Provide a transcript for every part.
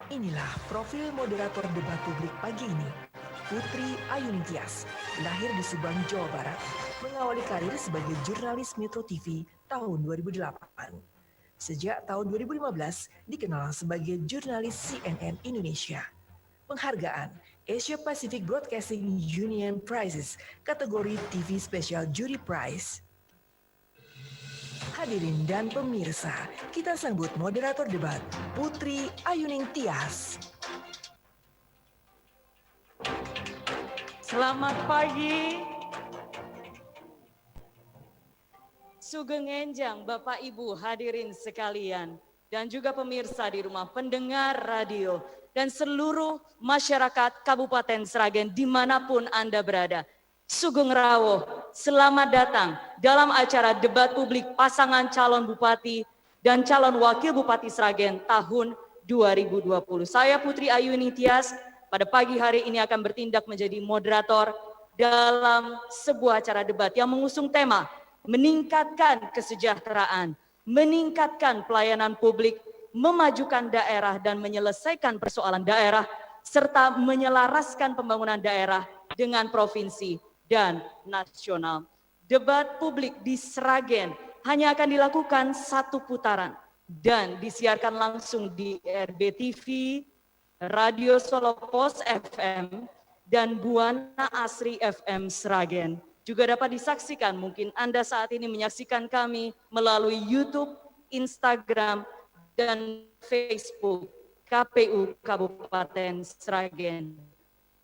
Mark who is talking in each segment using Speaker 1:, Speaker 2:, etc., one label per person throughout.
Speaker 1: Inilah profil moderator debat publik pagi ini. Putri Ayunintias, lahir di Subang, Jawa Barat, mengawali karir sebagai jurnalis Metro TV tahun 2008. Sejak tahun 2015, dikenal sebagai jurnalis CNN Indonesia. Penghargaan Asia Pacific Broadcasting Union Prizes kategori TV Special Jury Prize. Hadirin dan pemirsa, kita sambut moderator debat, Putri Ayuning Tias.
Speaker 2: Selamat pagi. Sugeng Enjang Bapak Ibu hadirin sekalian, dan juga pemirsa di rumah, pendengar radio, dan seluruh masyarakat Kabupaten Sragen dimanapun Anda berada. Sugeng Rawuh, selamat datang dalam acara debat publik pasangan calon bupati dan calon wakil bupati Sragen tahun 2020. Saya Putri Ayuning Tias, pada pagi hari ini akan bertindak menjadi moderator dalam sebuah acara debat yang mengusung tema meningkatkan kesejahteraan, meningkatkan pelayanan publik, memajukan daerah dan menyelesaikan persoalan daerah, serta menyelaraskan pembangunan daerah dengan provinsi dan nasional. Debat publik di Sragen hanya akan dilakukan satu putaran dan disiarkan langsung di RBTV, Radio Solo Pos FM, dan Buana Asri FM Sragen. Juga dapat disaksikan, mungkin Anda saat ini menyaksikan kami melalui YouTube, Instagram, dan Facebook KPU Kabupaten Sragen.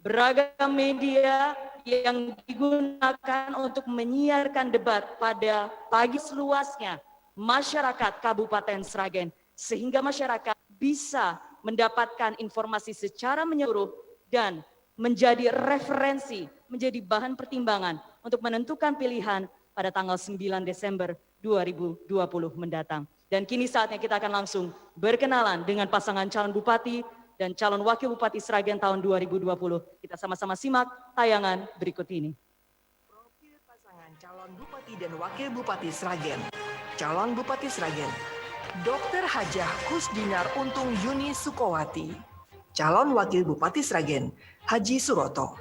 Speaker 2: Beragam media yang digunakan untuk menyiarkan debat pada pagi seluasnya masyarakat Kabupaten Sragen, sehingga masyarakat bisa mendapatkan informasi secara menyeluruh dan menjadi referensi, menjadi bahan pertimbangan untuk menentukan pilihan pada tanggal 9 Desember 2020 mendatang. Dan kini saatnya kita akan langsung berkenalan dengan pasangan calon bupati dan calon wakil bupati Sragen tahun 2020. Kita sama-sama simak tayangan berikut ini.
Speaker 1: Profil pasangan calon bupati dan wakil bupati Sragen. Calon bupati Sragen, Dr. Hajah Kusdinar Untung Yuni Sukowati. Calon wakil bupati Sragen, Haji Suroto.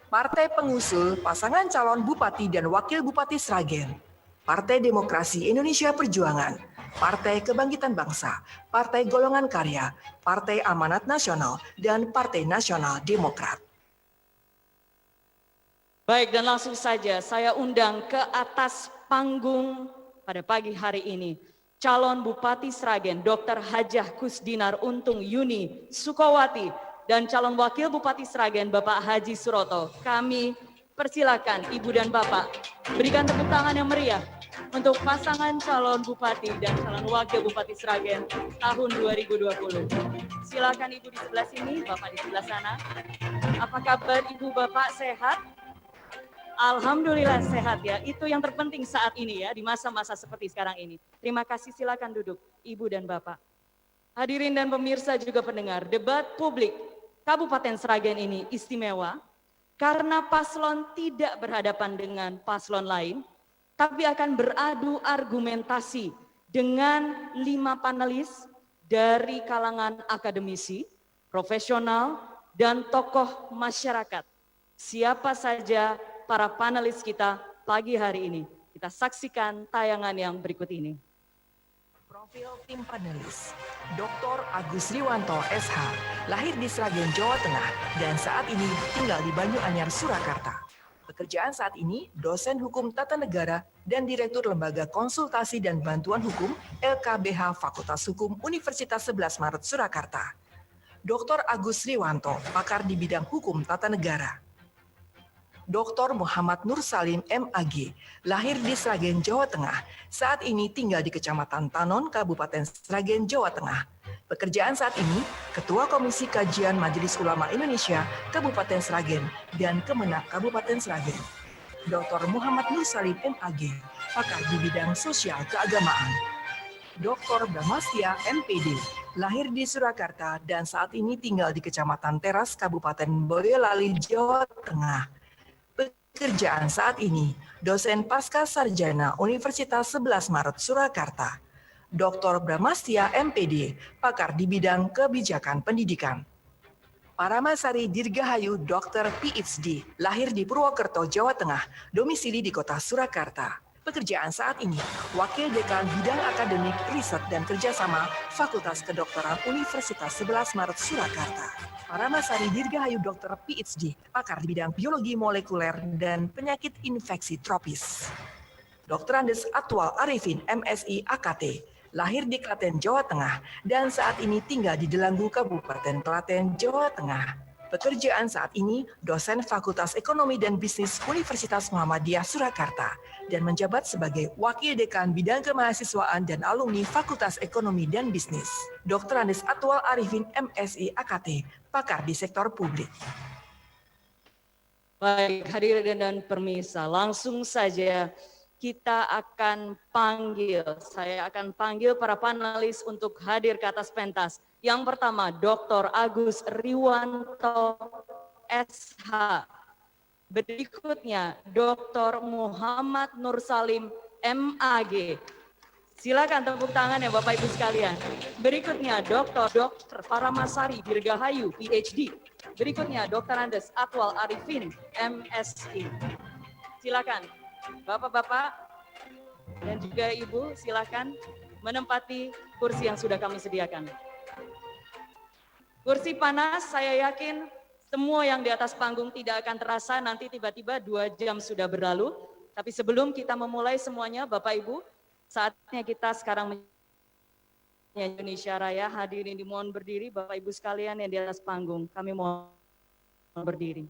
Speaker 1: Partai pengusul pasangan calon bupati dan wakil bupati Sragen, Partai Demokrasi Indonesia Perjuangan, Partai Kebangkitan Bangsa, Partai Golongan Karya, Partai Amanat Nasional, dan Partai Nasional Demokrat.
Speaker 2: Baik, dan langsung saja saya undang ke atas panggung pada pagi hari ini calon Bupati Sragen Dr. Hajah Kusdinar Untung Yuni Sukowati dan calon Wakil Bupati Sragen Bapak Haji Suroto. Kami persilakan Ibu dan Bapak berikan tepuk tangan yang meriah untuk pasangan calon Bupati dan calon Wakil Bupati Sragen tahun 2020. Silakan Ibu di sebelah sini, Bapak di sebelah sana. Apa kabar Ibu Bapak, sehat? Alhamdulillah sehat ya, itu yang terpenting saat ini ya, di masa-masa seperti sekarang ini. Terima kasih, silakan duduk Ibu dan Bapak. Hadirin dan pemirsa juga pendengar, debat publik Kabupaten Sragen ini istimewa karena paslon tidak berhadapan dengan paslon lain, tapi akan beradu argumentasi dengan 5 panelis dari kalangan akademisi, profesional, dan tokoh masyarakat. Siapa saja para panelis kita pagi hari ini? Kita saksikan tayangan yang berikut ini.
Speaker 1: Profil tim panelis, Dr. Agus Riwanto SH, lahir di Sragen, Jawa Tengah, dan saat ini tinggal di Banyuanyar, Surakarta. Pekerjaan saat ini, dosen hukum tata negara dan Direktur Lembaga Konsultasi dan Bantuan Hukum LKBH Fakultas Hukum Universitas 11 Maret, Surakarta. Dr. Agus Riwanto, pakar di bidang hukum tata negara. Dr. Muhammad Nur Salim MAG, lahir di Sragen, Jawa Tengah, saat ini tinggal di Kecamatan Tanon, Kabupaten Sragen, Jawa Tengah. Pekerjaan saat ini, Ketua Komisi Kajian Majelis Ulama Indonesia, Kabupaten Sragen, dan Kemenak Kabupaten Sragen. Dr. Muhammad Nur Salim MAG, pakar di bidang sosial keagamaan. Dr. Bramastia MPD, lahir di Surakarta dan saat ini tinggal di Kecamatan Teras, Kabupaten Boyolali, Jawa Tengah. Pekerjaan saat ini, dosen pasca sarjana Universitas 11 Maret, Surakarta. Dr. Bramastia MPD, pakar di bidang kebijakan pendidikan. Paramasari Dirgahayu Dr. PhD, lahir di Purwokerto, Jawa Tengah, domisili di kota Surakarta. Pekerjaan saat ini, Wakil Dekan Bidang Akademik, Riset dan Kerjasama Fakultas Kedokteran Universitas 11 Maret Surakarta. Paramasari Dirgahayu Dr. PhD, pakar di bidang biologi molekuler dan penyakit infeksi tropis. Dr. Andes Atwal Arifin, MSI AKT, lahir di Klaten, Jawa Tengah, dan saat ini tinggal di Delanggu, Kabupaten Klaten, Jawa Tengah. Pekerjaan saat ini dosen Fakultas Ekonomi dan Bisnis Universitas Muhammadiyah Surakarta dan menjabat sebagai Wakil Dekan Bidang Kemahasiswaan dan Alumni Fakultas Ekonomi dan Bisnis. Dr. Andes Atwal Arifin, MSI AKT, pakar di sektor publik.
Speaker 2: Baik, hadirin dan pemirsa, langsung saja kita akan saya akan panggil para panelis untuk hadir ke atas pentas. Yang pertama, Dr. Agus Riwanto, SH. Berikutnya, Dr. Muhammad Nur Salim, MAG. Silakan tepuk tangan ya Bapak Ibu sekalian. Berikutnya, Dr. Paramasari Dirgahayu, PhD. Berikutnya, Dr. Andes Atwal Arifin, MSI. Silakan. Bapak-bapak dan juga Ibu, silakan menempati kursi yang sudah kami sediakan. Kursi panas, saya yakin semua yang di atas panggung tidak akan terasa nanti tiba-tiba 2 jam sudah berlalu. Tapi sebelum kita memulai semuanya, Bapak Ibu, saatnya kita sekarang menyanyi Indonesia Raya. Hadirin dimohon berdiri, Bapak Ibu sekalian yang di atas panggung, kami mohon berdiri.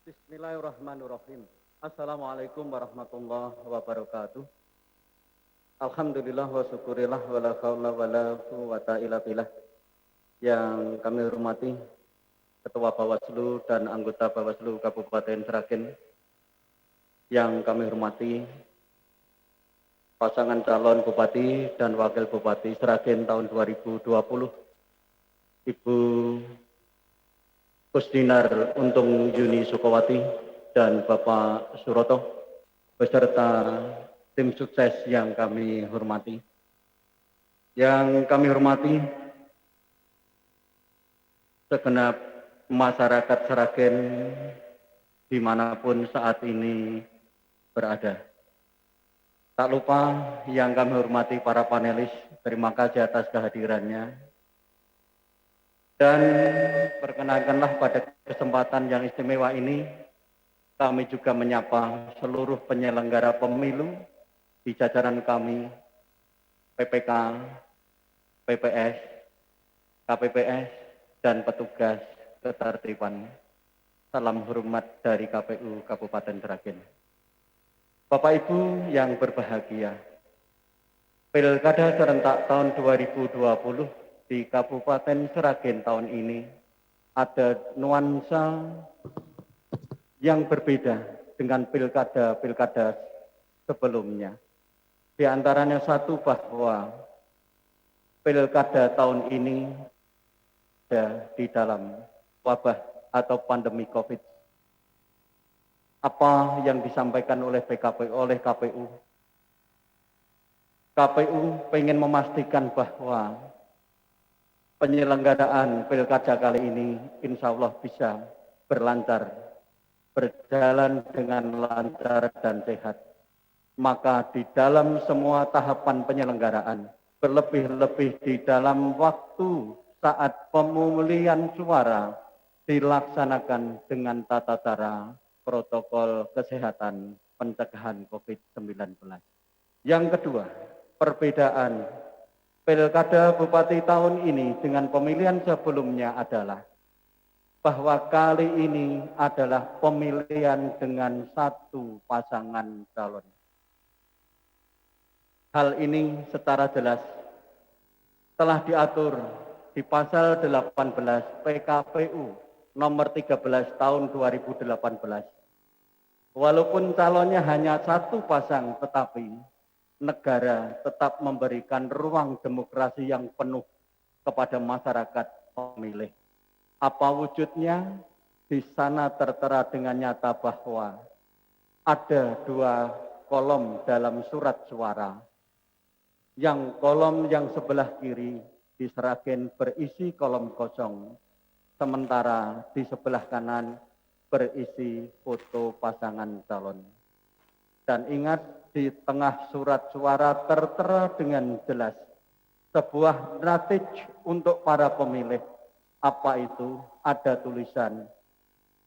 Speaker 3: Bismillahirrahmanirrahim. Assalamualaikum warahmatullahi wabarakatuh. Alhamdulillah wa syukurillah wa la haula wa la quwwata illa billah. Yang kami hormati Ketua Bawaslu dan anggota Bawaslu Kabupaten Sragen. Yang kami hormati pasangan calon Bupati dan Wakil Bupati Sragen tahun 2020. Ibu Kusdinar Untung Yuni Sukawati, dan Bapak Suroto, beserta tim sukses yang kami hormati. Yang kami hormati segenap masyarakat Sragen dimanapun saat ini berada. Tak lupa yang kami hormati para panelis, terima kasih atas kehadirannya. Dan perkenankanlah pada kesempatan yang istimewa ini, kami juga menyapa seluruh penyelenggara pemilu di jajaran kami, PPK, PPS, KPPS, dan petugas ketertiban. Salam hormat dari KPU Kabupaten Sragen. Bapak Ibu yang berbahagia, Pilkada serentak tahun 2020 di Kabupaten Sragen tahun ini ada nuansa yang berbeda dengan pilkada-pilkada sebelumnya. Di antaranya satu, bahwa pilkada tahun ini ada di dalam wabah atau pandemi COVID. Apa yang disampaikan oleh KPU? KPU ingin memastikan bahwa penyelenggaraan pilkada kali ini insya Allah bisa berjalan dengan lancar dan sehat. Maka di dalam semua tahapan penyelenggaraan, berlebih-lebih di dalam waktu saat pemulihan suara dilaksanakan dengan tata cara protokol kesehatan pencegahan COVID-19. Yang kedua, perbedaan pilkada bupati tahun ini dengan pemilihan sebelumnya adalah bahwa kali ini adalah pemilihan dengan satu pasangan calon. Hal ini secara jelas telah diatur di pasal 18 PKPU nomor 13 tahun 2018. Walaupun calonnya hanya satu pasang, tetapi negara tetap memberikan ruang demokrasi yang penuh kepada masyarakat pemilih. Apa wujudnya? Di sana tertera dengan nyata bahwa ada dua kolom dalam surat suara. Yang kolom yang sebelah kiri di Sragen berisi kolom kosong, sementara di sebelah kanan berisi foto pasangan calon. Dan ingat, di tengah surat suara tertera dengan jelas sebuah message untuk para pemilih. Apa itu? Ada tulisan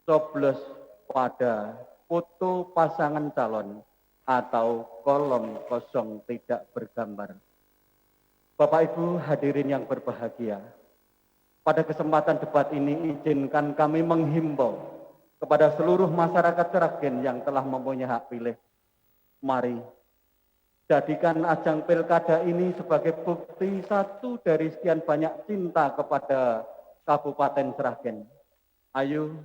Speaker 3: coblos pada foto pasangan calon atau kolom kosong tidak bergambar. Bapak Ibu hadirin yang berbahagia, pada kesempatan debat ini izinkan kami menghimbau kepada seluruh masyarakat Sragen yang telah mempunyai hak pilih. Mari jadikan ajang pilkada ini sebagai bukti satu dari sekian banyak cinta kepada Kabupaten Sragen. Ayo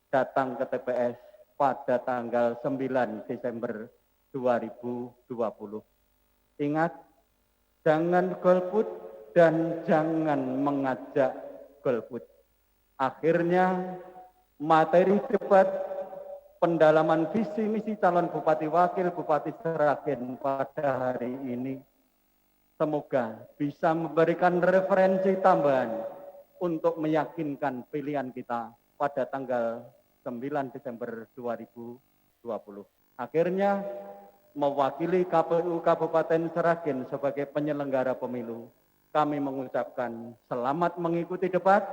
Speaker 3: datang ke TPS pada tanggal 9 Desember 2020. Ingat, jangan golput dan jangan mengajak golput. Akhirnya materi debat pendalaman visi misi calon bupati wakil bupati Sragen pada hari ini semoga bisa memberikan referensi tambahan untuk meyakinkan pilihan kita pada tanggal 9 Desember 2020. Akhirnya mewakili KPU Kabupaten Sragen sebagai penyelenggara pemilu, kami mengucapkan selamat mengikuti debat,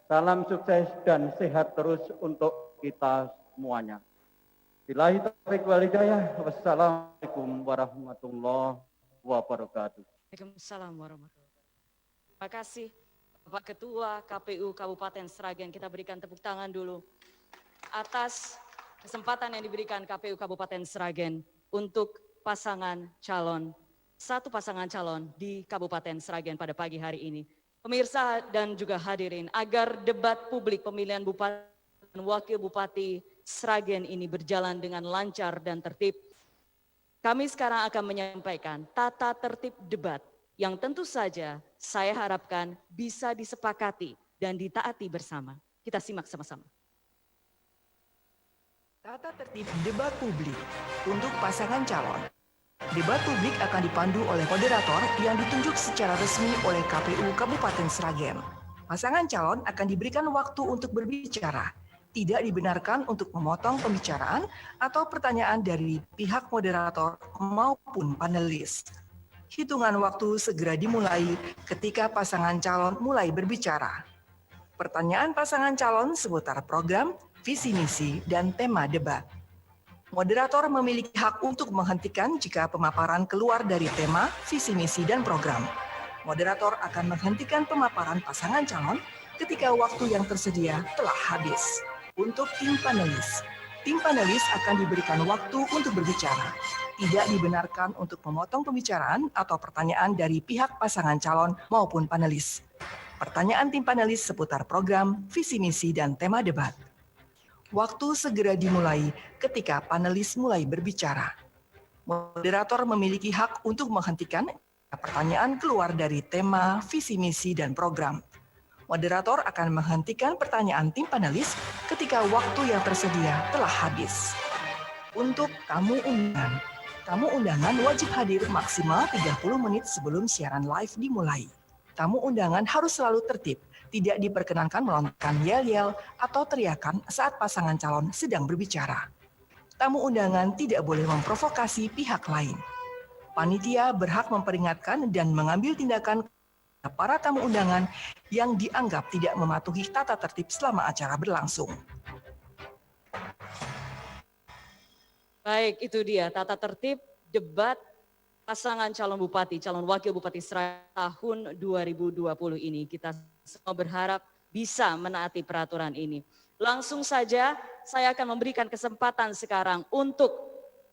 Speaker 3: salam sukses dan sehat terus untuk kita semuanya. Billahi taufiq wal hidayah. Wassalamualaikum warahmatullahi wabarakatuh.
Speaker 2: Waalaikumsalam warahmatullahi wabarakatuh. Terima kasih Bapak Ketua KPU Kabupaten Sragen. Kita berikan tepuk tangan dulu atas kesempatan yang diberikan KPU Kabupaten Sragen untuk satu pasangan calon di Kabupaten Sragen pada pagi hari ini. Pemirsa dan juga hadirin, agar debat publik pemilihan bupati dan wakil bupati Sragen ini berjalan dengan lancar dan tertib, kami sekarang akan menyampaikan tata tertib debat yang tentu saja saya harapkan bisa disepakati dan ditaati bersama. Kita simak sama-sama.
Speaker 1: Tata tertib debat publik untuk pasangan calon. Debat publik akan dipandu oleh moderator yang ditunjuk secara resmi oleh KPU Kabupaten Sragen. Pasangan calon akan diberikan waktu untuk berbicara. Tidak dibenarkan untuk memotong pembicaraan atau pertanyaan dari pihak moderator maupun panelis. Hitungan waktu segera dimulai ketika pasangan calon mulai berbicara. Pertanyaan pasangan calon seputar program, visi misi, dan tema debat. Moderator memiliki hak untuk menghentikan jika pemaparan keluar dari tema, visi misi, dan program. Moderator akan menghentikan pemaparan pasangan calon ketika waktu yang tersedia telah habis. Untuk tim panelis akan diberikan waktu untuk berbicara. Tidak dibenarkan untuk memotong pembicaraan atau pertanyaan dari pihak pasangan calon maupun panelis. Pertanyaan tim panelis seputar program, visi misi, dan tema debat. Waktu segera dimulai ketika panelis mulai berbicara. Moderator memiliki hak untuk menghentikan pertanyaan keluar dari tema, visi misi, dan program. Moderator akan menghentikan pertanyaan tim panelis ketika waktu yang tersedia telah habis. Untuk tamu undangan wajib hadir maksimal 30 menit sebelum siaran live dimulai. Tamu undangan harus selalu tertib, tidak diperkenankan melontarkan yel-yel atau teriakan saat pasangan calon sedang berbicara. Tamu undangan tidak boleh memprovokasi pihak lain. Panitia berhak memperingatkan dan mengambil tindakan para tamu undangan yang dianggap tidak mematuhi tata tertib selama acara berlangsung.
Speaker 2: Baik, itu dia tata tertib debat pasangan calon bupati, calon wakil bupati Sragen tahun 2020 ini. Kita semua berharap bisa menaati peraturan ini. Langsung saja saya akan memberikan kesempatan sekarang untuk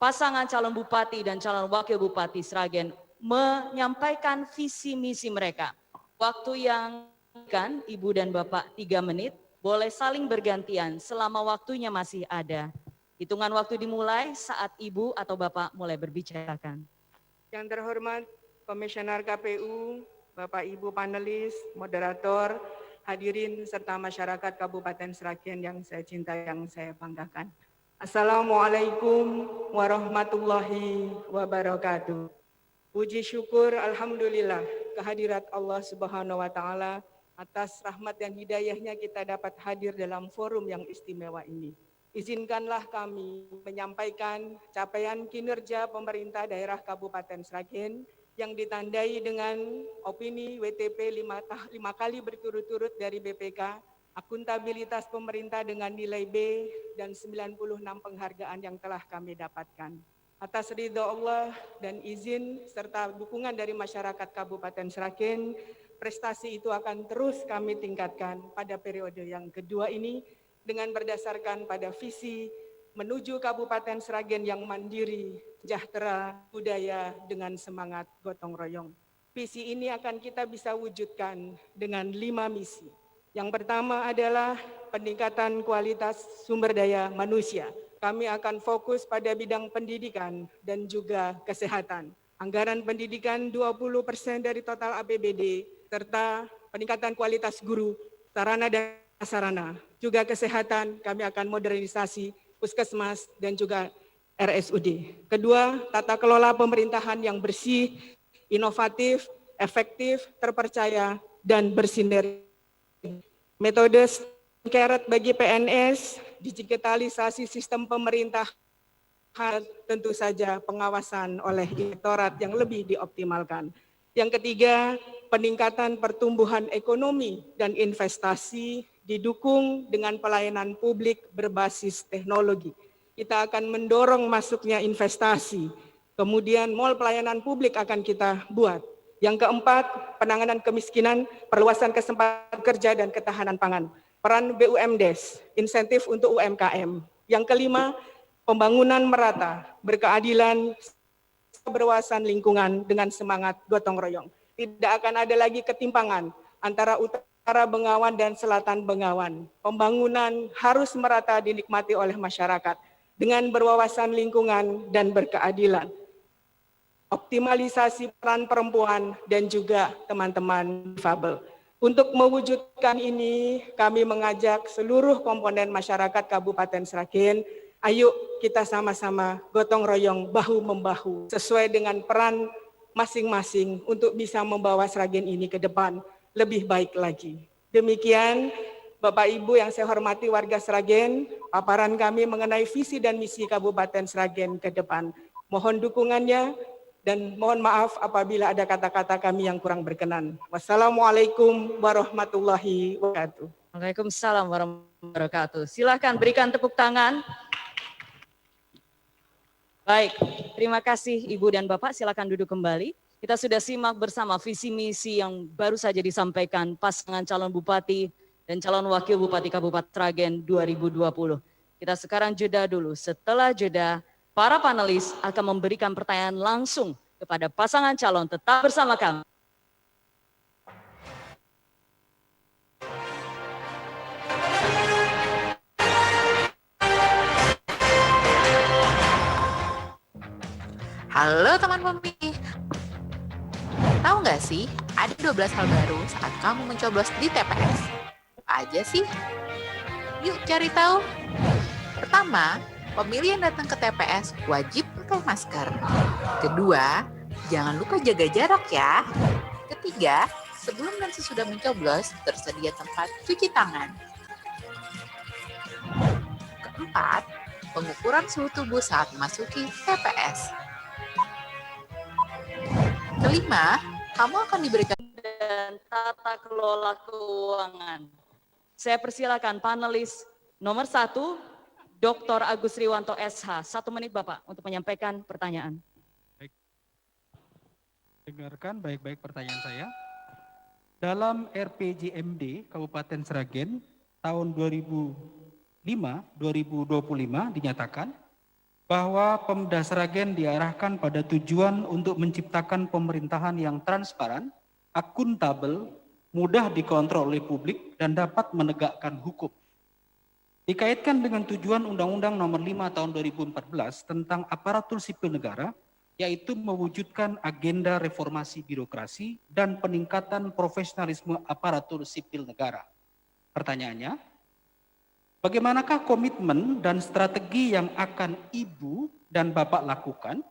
Speaker 2: pasangan calon bupati dan calon wakil bupati Sragen menyampaikan visi misi mereka. Waktu yang kan Ibu dan Bapak 3 menit, boleh saling bergantian selama waktunya masih ada. Hitungan waktu dimulai saat Ibu atau Bapak mulai berbicarakan.
Speaker 4: Yang terhormat Komisioner KPU, Bapak Ibu panelis, moderator, hadirin serta masyarakat Kabupaten Sragen yang saya cintai, yang saya banggakan. Assalamualaikum warahmatullahi wabarakatuh. Puji syukur alhamdulillah kehadirat Allah Subhanahu wa taala atas rahmat dan hidayahnya kita dapat hadir dalam forum yang istimewa ini. Izinkanlah kami menyampaikan capaian kinerja pemerintah daerah Kabupaten Sragen yang ditandai dengan opini WTP 5 kali berturut-turut dari BPK, akuntabilitas pemerintah dengan nilai B, dan 96 penghargaan yang telah kami dapatkan. Atas ridho Allah dan izin serta dukungan dari masyarakat Kabupaten Sragen, prestasi itu akan terus kami tingkatkan pada periode yang kedua ini dengan berdasarkan pada visi menuju Kabupaten Sragen yang mandiri, sejahtera, budaya dengan semangat gotong royong. Visi ini akan kita bisa wujudkan dengan 5 misi. Yang pertama adalah peningkatan kualitas sumber daya manusia. Kami akan fokus pada bidang pendidikan dan juga kesehatan. Anggaran pendidikan 20% dari total APBD, serta peningkatan kualitas guru, sarana dan prasarana. Juga kesehatan, kami akan modernisasi puskesmas dan juga RSUD. Kedua, tata kelola pemerintahan yang bersih, inovatif, efektif, terpercaya, dan bersinergi. Metode carrot bagi PNS, digitalisasi sistem pemerintah, tentu saja pengawasan oleh direktorat yang lebih dioptimalkan. Yang ketiga, peningkatan pertumbuhan ekonomi dan investasi didukung dengan pelayanan publik berbasis teknologi. Kita akan mendorong masuknya investasi, kemudian mall pelayanan publik akan kita buat. Yang keempat, penanganan kemiskinan, perluasan kesempatan kerja dan ketahanan pangan. Peran BUMDes, insentif untuk UMKM. Yang kelima, pembangunan merata, berkeadilan, berwawasan lingkungan dengan semangat gotong royong. Tidak akan ada lagi ketimpangan antara utara Bengawan dan selatan Bengawan. Pembangunan harus merata dinikmati oleh masyarakat dengan berwawasan lingkungan dan berkeadilan. optimalisasi peran perempuan, dan juga teman-teman difabel. Untuk mewujudkan ini, kami mengajak seluruh komponen masyarakat Kabupaten Sragen, ayo kita sama-sama gotong royong bahu-membahu sesuai dengan peran masing-masing untuk bisa membawa Sragen ini ke depan lebih baik lagi. Demikian Bapak Ibu yang saya hormati warga Sragen, paparan kami mengenai visi dan misi Kabupaten Sragen ke depan. Mohon dukungannya dan mohon maaf apabila ada kata-kata kami yang kurang berkenan. Wassalamualaikum warahmatullahi wabarakatuh.
Speaker 2: Waalaikumsalam warahmatullahi wabarakatuh. Silakan berikan tepuk tangan. Baik, terima kasih Ibu dan Bapak, silakan duduk kembali. Kita sudah simak bersama visi misi yang baru saja disampaikan pasangan calon bupati dan calon wakil bupati Kabupaten Sragen 2020. Kita sekarang jeda dulu. Setelah jeda, para panelis akan memberikan pertanyaan langsung kepada pasangan calon. Tetap bersama kami.
Speaker 5: Halo teman pemilih, tahu nggak sih ada 12 hal baru saat kamu mencoblos di TPS? Apa aja sih? Yuk cari tahu. Pertama, pemilih yang datang ke TPS wajib pakai masker. Kedua, jangan lupa jaga jarak ya. Ketiga, sebelum dan sesudah mencoblos tersedia tempat cuci tangan. Keempat, pengukuran suhu tubuh saat memasuki TPS. Kelima, kamu akan diberikan
Speaker 2: Dan tata kelola keuangan. Saya persilakan panelis nomor 1, Dr. Agus Riwanto SH. 1 menit Bapak untuk menyampaikan pertanyaan.
Speaker 6: Baik. Dengarkan baik-baik pertanyaan saya. Dalam RPJMD Kabupaten Sragen tahun 2005-2025 dinyatakan bahwa Pemda Sragen diarahkan pada tujuan untuk menciptakan pemerintahan yang transparan, akuntabel, mudah dikontrol oleh publik, dan dapat menegakkan hukum. Dikaitkan dengan tujuan Undang-Undang Nomor 5 Tahun 2014 tentang aparatur sipil negara, yaitu mewujudkan agenda reformasi birokrasi dan peningkatan profesionalisme aparatur sipil negara. Pertanyaannya, bagaimanakah komitmen dan strategi yang akan Ibu dan Bapak lakukan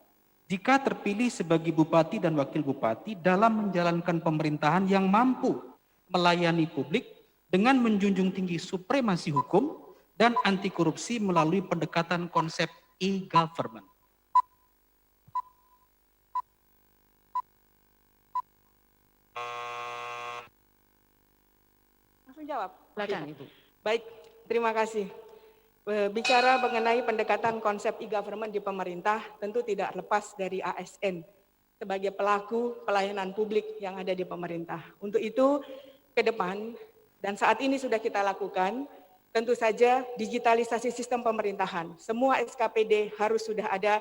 Speaker 6: jika terpilih sebagai Bupati dan Wakil Bupati dalam menjalankan pemerintahan yang mampu melayani publik dengan menjunjung tinggi supremasi hukum dan anti korupsi melalui pendekatan konsep e-government?
Speaker 4: Langsung jawab.
Speaker 2: Silakan Ibu.
Speaker 4: Baik, terima kasih. Bicara mengenai pendekatan konsep e-government di pemerintah tentu tidak lepas dari ASN sebagai pelaku pelayanan publik yang ada di pemerintah. Untuk itu ke depan dan saat ini sudah kita lakukan, tentu saja digitalisasi sistem pemerintahan. Semua SKPD harus sudah ada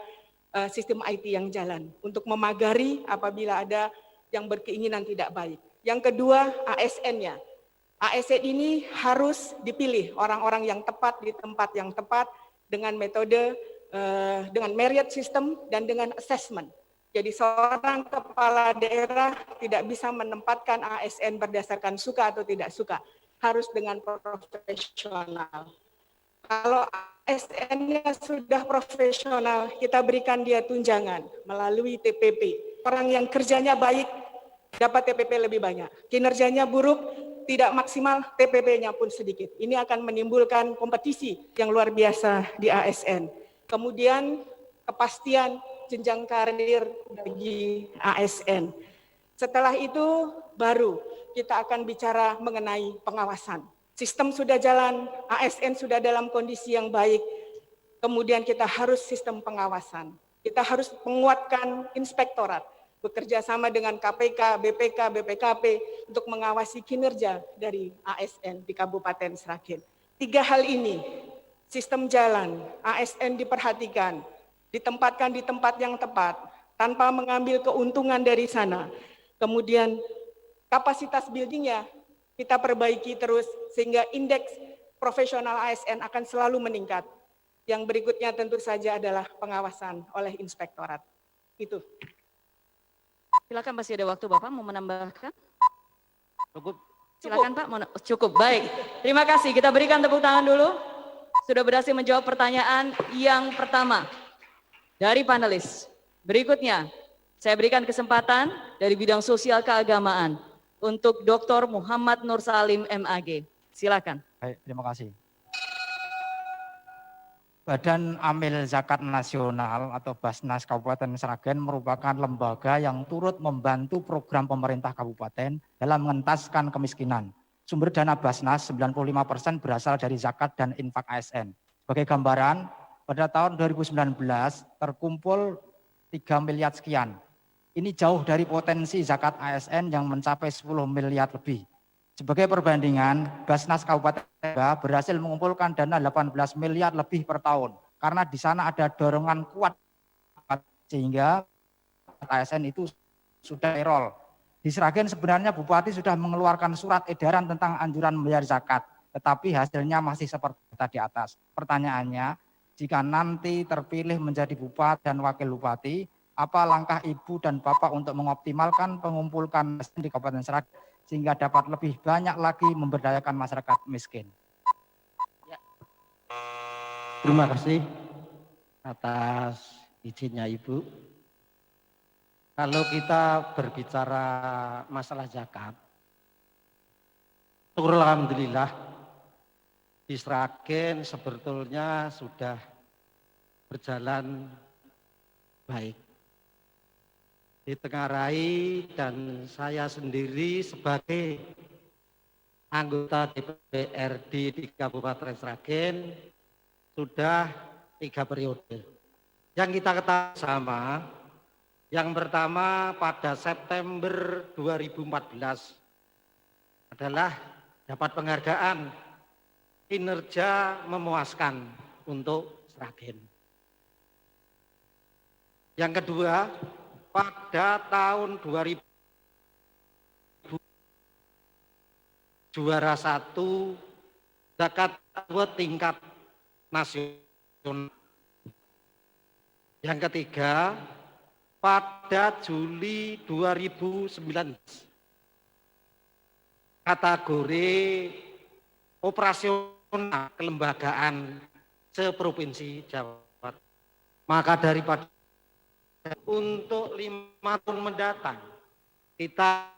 Speaker 4: sistem IT yang jalan untuk memagari apabila ada yang berkeinginan tidak baik. Yang kedua, ASN-nya. ASN ini harus dipilih orang-orang yang tepat di tempat yang tepat dengan metode, dengan merit system dan dengan assessment. Jadi seorang kepala daerah tidak bisa menempatkan ASN berdasarkan suka atau tidak suka, harus dengan profesional. Kalau ASN-nya sudah profesional, kita berikan dia tunjangan melalui TPP. Orang yang kerjanya baik dapat TPP lebih banyak, kinerjanya buruk, tidak maksimal, TPP-nya pun sedikit. Ini akan menimbulkan kompetisi yang luar biasa di ASN. Kemudian kepastian jenjang karir bagi ASN. Setelah itu baru kita akan bicara mengenai pengawasan. Sistem sudah jalan, ASN sudah dalam kondisi yang baik, kemudian kita harus sistem pengawasan. Kita harus menguatkan inspektorat, bekerja sama dengan KPK, BPK, BPKP untuk mengawasi kinerja dari ASN di Kabupaten Sragen. 3 hal ini, sistem jalan, ASN diperhatikan, ditempatkan di tempat yang tepat, tanpa mengambil keuntungan dari sana. Kemudian kapasitas buildingnya kita perbaiki terus, sehingga indeks profesional ASN akan selalu meningkat. Yang berikutnya tentu saja adalah pengawasan oleh inspektorat. Itu.
Speaker 2: Silakan, masih ada waktu Bapak mau menambahkan.
Speaker 3: Cukup.
Speaker 2: Silakan Pak. Cukup, baik. Terima kasih, kita berikan tepuk tangan dulu. Sudah berhasil menjawab pertanyaan yang pertama dari panelis. Berikutnya, saya berikan kesempatan dari bidang sosial keagamaan untuk Dr. Muhammad Nur Salim MAG. Silakan.
Speaker 7: Baik, terima kasih. Badan Amil Zakat Nasional atau Basnas Kabupaten Sragen merupakan lembaga yang turut membantu program pemerintah kabupaten dalam mengentaskan kemiskinan. Sumber dana Basnas 95% berasal dari zakat dan infak ASN. Sebagai gambaran, pada tahun 2019 terkumpul 3 miliar sekian. Ini jauh dari potensi zakat ASN yang mencapai 10 miliar lebih. Sebagai perbandingan, Basnas Kabupaten berhasil mengumpulkan dana 18 miliar lebih per tahun. Karena di sana ada dorongan kuat sehingga ASN itu sudah erol. Di Sragen sebenarnya Bupati sudah mengeluarkan surat edaran tentang anjuran membayar zakat, tetapi hasilnya masih seperti tadi atas. Pertanyaannya, jika nanti terpilih menjadi Bupati dan Wakil Bupati, apa langkah Ibu dan Bapak untuk mengoptimalkan pengumpulkan ASN di Kabupaten Sragen sehingga dapat lebih banyak lagi memberdayakan masyarakat miskin?
Speaker 8: Terima kasih atas izinnya Ibu. Kalau kita berbicara masalah zakat, alhamdulillah di Sragen sebetulnya sudah berjalan baik. Ditengarai dan saya sendiri sebagai anggota DPRD di Kabupaten Sragen sudah 3 periode. Yang kita ketahui sama, yang pertama pada September 2014 adalah dapat penghargaan kinerja memuaskan untuk Sragen. Yang kedua, pada tahun 2000 juara 1 zakat tingkat nasional. Yang ketiga, pada Juli 2019 kategori operasional kelembagaan seprovinsi Jawa Barat. Maka daripada untuk 5 tahun mendatang kita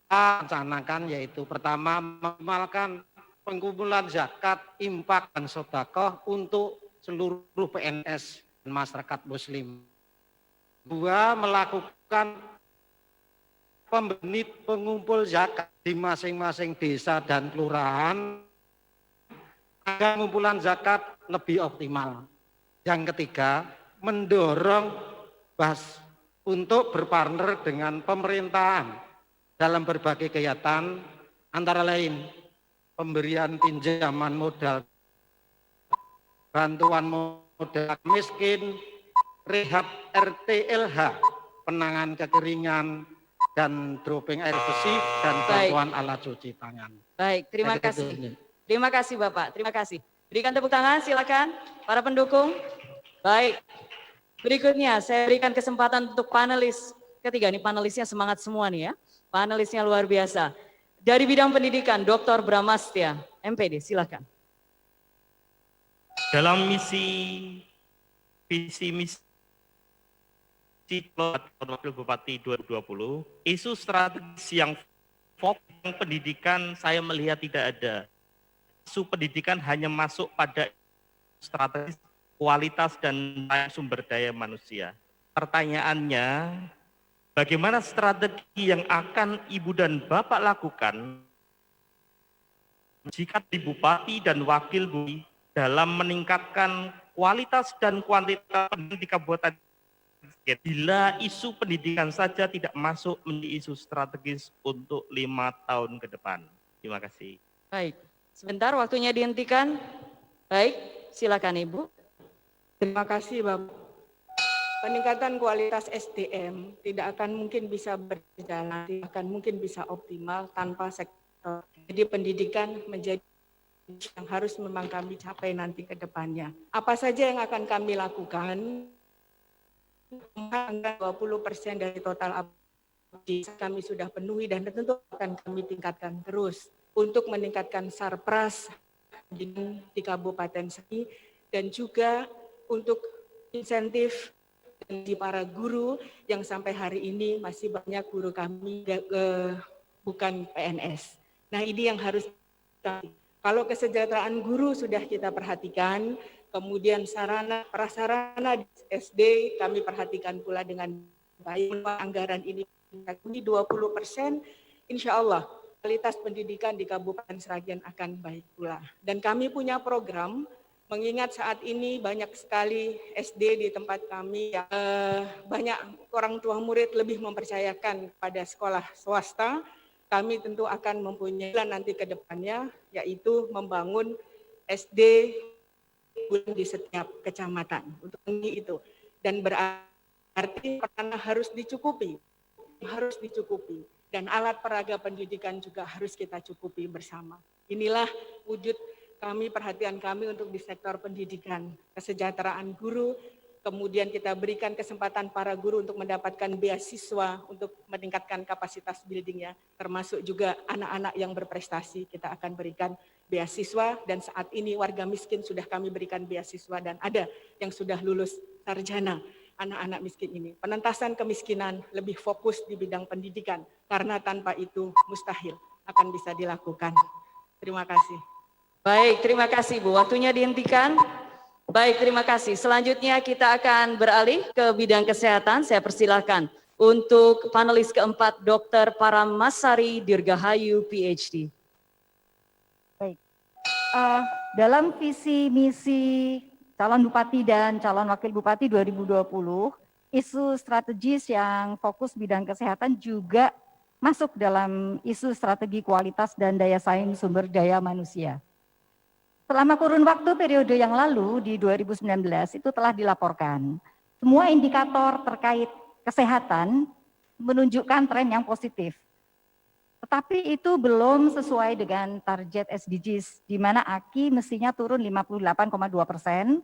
Speaker 8: rencanakan yaitu pertama memaksimalkan pengumpulan zakat, infak dan sedekah untuk seluruh PNS dan masyarakat muslim. 2, melakukan pembenit pengumpul zakat di masing-masing desa dan kelurahan agar pengumpulan zakat lebih optimal. Yang ketiga, mendorong untuk berpartner dengan pemerintahan dalam berbagai kegiatan antara lain pemberian pinjaman modal, bantuan modal miskin, rehab RTLH, penanganan kekeringan dan dropping air bersih dan bantuan alat cuci tangan.
Speaker 2: Baik, terima kasih. Terima kasih Bapak, terima kasih. Berikan tepuk tangan, silakan para pendukung. Baik. Berikutnya saya berikan kesempatan untuk panelis ketiga. Ini panelisnya semangat semua nih ya. Panelisnya luar biasa. Dari bidang pendidikan, Dr. Bramastya, MPD, silakan.
Speaker 9: Dalam visi misi Wakil Bupati 2020, isu strategis yang fokus pendidikan saya melihat tidak ada. Isu pendidikan hanya masuk pada strategis kualitas dan sumber daya manusia. Pertanyaannya, bagaimana strategi yang akan Ibu dan Bapak lakukan jika di Bupati dan Wakil Bupati dalam meningkatkan kualitas dan kuantitas pendidikan di Kabupaten bila isu pendidikan saja tidak masuk menjadi isu strategis untuk 5 tahun ke depan? Terima kasih.
Speaker 2: Baik, sebentar waktunya dihentikan. Baik, silakan Ibu.
Speaker 4: Terima kasih Bapak. Peningkatan kualitas SDM tidak akan mungkin bisa berjalan, tidak akan mungkin bisa optimal tanpa sektor. Jadi pendidikan menjadi yang harus memang kami capai nanti ke depannya. Apa saja yang akan kami lakukan? 20% dari total kami sudah penuhi dan tentu akan kami tingkatkan terus untuk meningkatkan sarpras di Kabupaten Sigi dan juga untuk insentif di para guru yang sampai hari ini masih banyak guru kami bukan PNS. Nah, ini yang harus kalau kesejahteraan guru sudah kita perhatikan, kemudian sarana prasarana di SD kami perhatikan pula dengan baik. Anggaran ini 20%, insya Allah kualitas pendidikan di Kabupaten Sragen akan baik pula. Dan kami punya program, mengingat saat ini banyak sekali SD di tempat kami yang banyak orang tua murid lebih mempercayakan pada sekolah swasta, kami tentu akan mempunyai plan nanti ke depannya, yaitu membangun SD di setiap kecamatan. Untuk itu. Dan berarti karena harus dicukupi. Dan alat peraga pendidikan juga harus kita cukupi bersama. Inilah wujud kami, perhatian kami untuk di sektor pendidikan, kesejahteraan guru, kemudian kita berikan kesempatan para guru untuk mendapatkan beasiswa untuk meningkatkan kapasitas buildingnya, termasuk juga anak-anak yang berprestasi kita akan berikan beasiswa, dan saat ini warga miskin sudah kami berikan beasiswa dan ada yang sudah lulus sarjana. Anak-anak miskin ini. Penentasan kemiskinan lebih fokus di bidang pendidikan, karena tanpa itu mustahil akan bisa dilakukan. Terima kasih.
Speaker 2: Baik, terima kasih Bu. Waktunya dihentikan. Baik, terima kasih. Selanjutnya kita akan beralih ke bidang kesehatan. Saya persilahkan untuk panelis keempat, Dr. Paramasari Dirgahayu, PhD.
Speaker 10: Baik, dalam visi misi calon bupati dan calon wakil bupati 2020, isu strategis yang fokus bidang kesehatan juga masuk dalam isu strategi kualitas dan daya saing sumber daya manusia. Selama kurun waktu periode yang lalu di 2019 itu telah dilaporkan, semua indikator terkait kesehatan menunjukkan tren yang positif. Tetapi itu belum sesuai dengan target SDGs, di mana AKI mestinya turun 58,2%,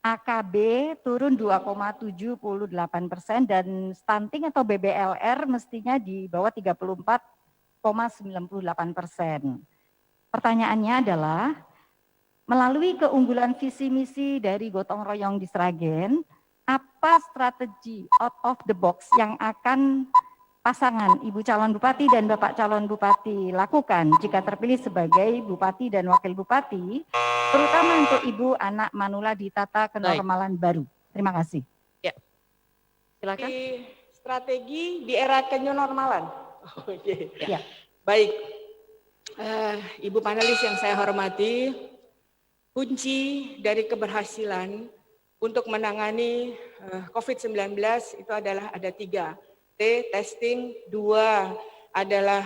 Speaker 10: AKB turun 2,78%, dan stunting atau BBLR mestinya di bawah 34,98%. Pertanyaannya adalah, melalui keunggulan visi misi dari gotong royong di Sragen, apa strategi out of the box yang akan pasangan Ibu calon bupati dan Bapak calon bupati lakukan jika terpilih sebagai bupati dan wakil bupati, terutama untuk Ibu anak Manula di tata kenormalan baru? Terima kasih.
Speaker 2: Ya, silakan.
Speaker 4: Strategi di era kenormalan. Oke.
Speaker 10: Ya.
Speaker 4: Baik, Ibu panelis yang saya hormati, kunci dari keberhasilan untuk menangani COVID-19 itu adalah ada 3. Testing, 2 adalah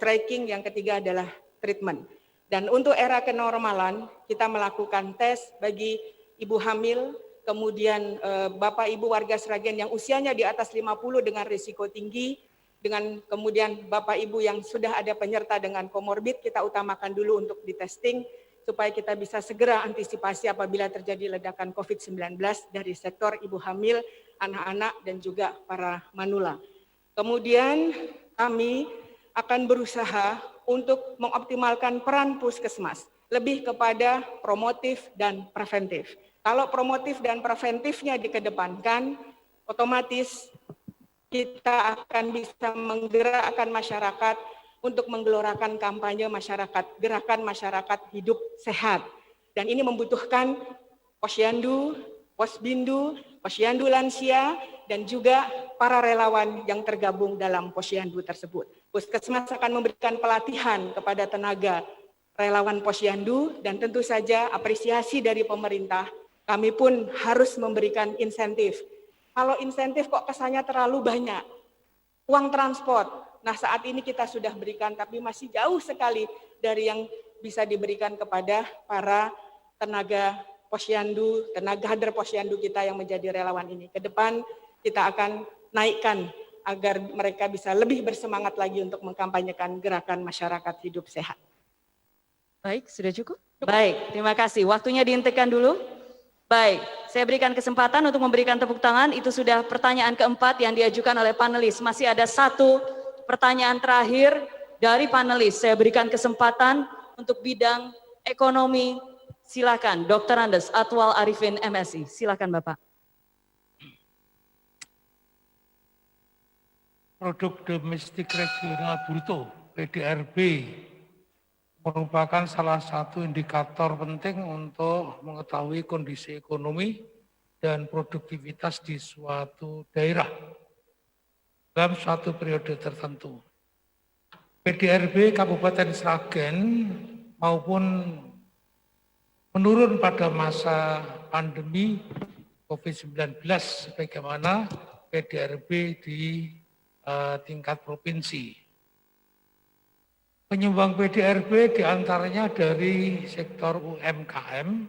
Speaker 4: tracking, yang ketiga adalah treatment. Dan untuk era kenormalan, kita melakukan tes bagi ibu hamil, kemudian Bapak Ibu warga Sragen yang usianya di atas 50 dengan risiko tinggi, dengan kemudian Bapak Ibu yang sudah ada penyerta dengan komorbid, kita utamakan dulu untuk di testing, supaya kita bisa segera antisipasi apabila terjadi ledakan COVID-19 dari sektor ibu hamil, anak-anak, dan juga para manula. Kemudian kami akan berusaha untuk mengoptimalkan peran puskesmas, lebih kepada promotif dan preventif. Kalau promotif dan preventifnya dikedepankan, otomatis kita akan bisa menggerakkan masyarakat untuk menggelorakan kampanye masyarakat, gerakan masyarakat hidup sehat. Dan ini membutuhkan posyandu, posbindu, posyandu lansia, dan juga para relawan yang tergabung dalam posyandu tersebut. Puskesmas akan memberikan pelatihan kepada tenaga relawan posyandu, dan tentu saja apresiasi dari pemerintah, kami pun harus memberikan insentif. Kalau insentif kok kesannya terlalu banyak, uang transport, nah saat ini kita sudah berikan, tapi masih jauh sekali dari yang bisa diberikan kepada para tenaga posyandu, tenaga kader posyandu kita yang menjadi relawan ini. Ke depan kita akan naikkan agar mereka bisa lebih bersemangat lagi untuk mengkampanyekan gerakan masyarakat hidup sehat.
Speaker 2: Baik, sudah cukup? Baik, terima kasih. Waktunya dihentikan dulu. Baik, saya berikan kesempatan untuk memberikan tepuk tangan. Itu sudah pertanyaan keempat yang diajukan oleh panelis. Masih ada satu pertanyaan terakhir dari panelis. Saya berikan kesempatan untuk bidang ekonomi. Silakan, Dr. Andes Atwal Arifin, MSI. Silakan, Bapak.
Speaker 11: Produk domestik regional bruto (PDRB) merupakan salah satu indikator penting untuk mengetahui kondisi ekonomi dan produktivitas di suatu daerah dalam suatu periode tertentu. PDRB Kabupaten Sragen maupun menurun pada masa pandemi COVID-19 sebagaimana PDRB di tingkat provinsi. Penyumbang PDRB diantaranya dari sektor UMKM,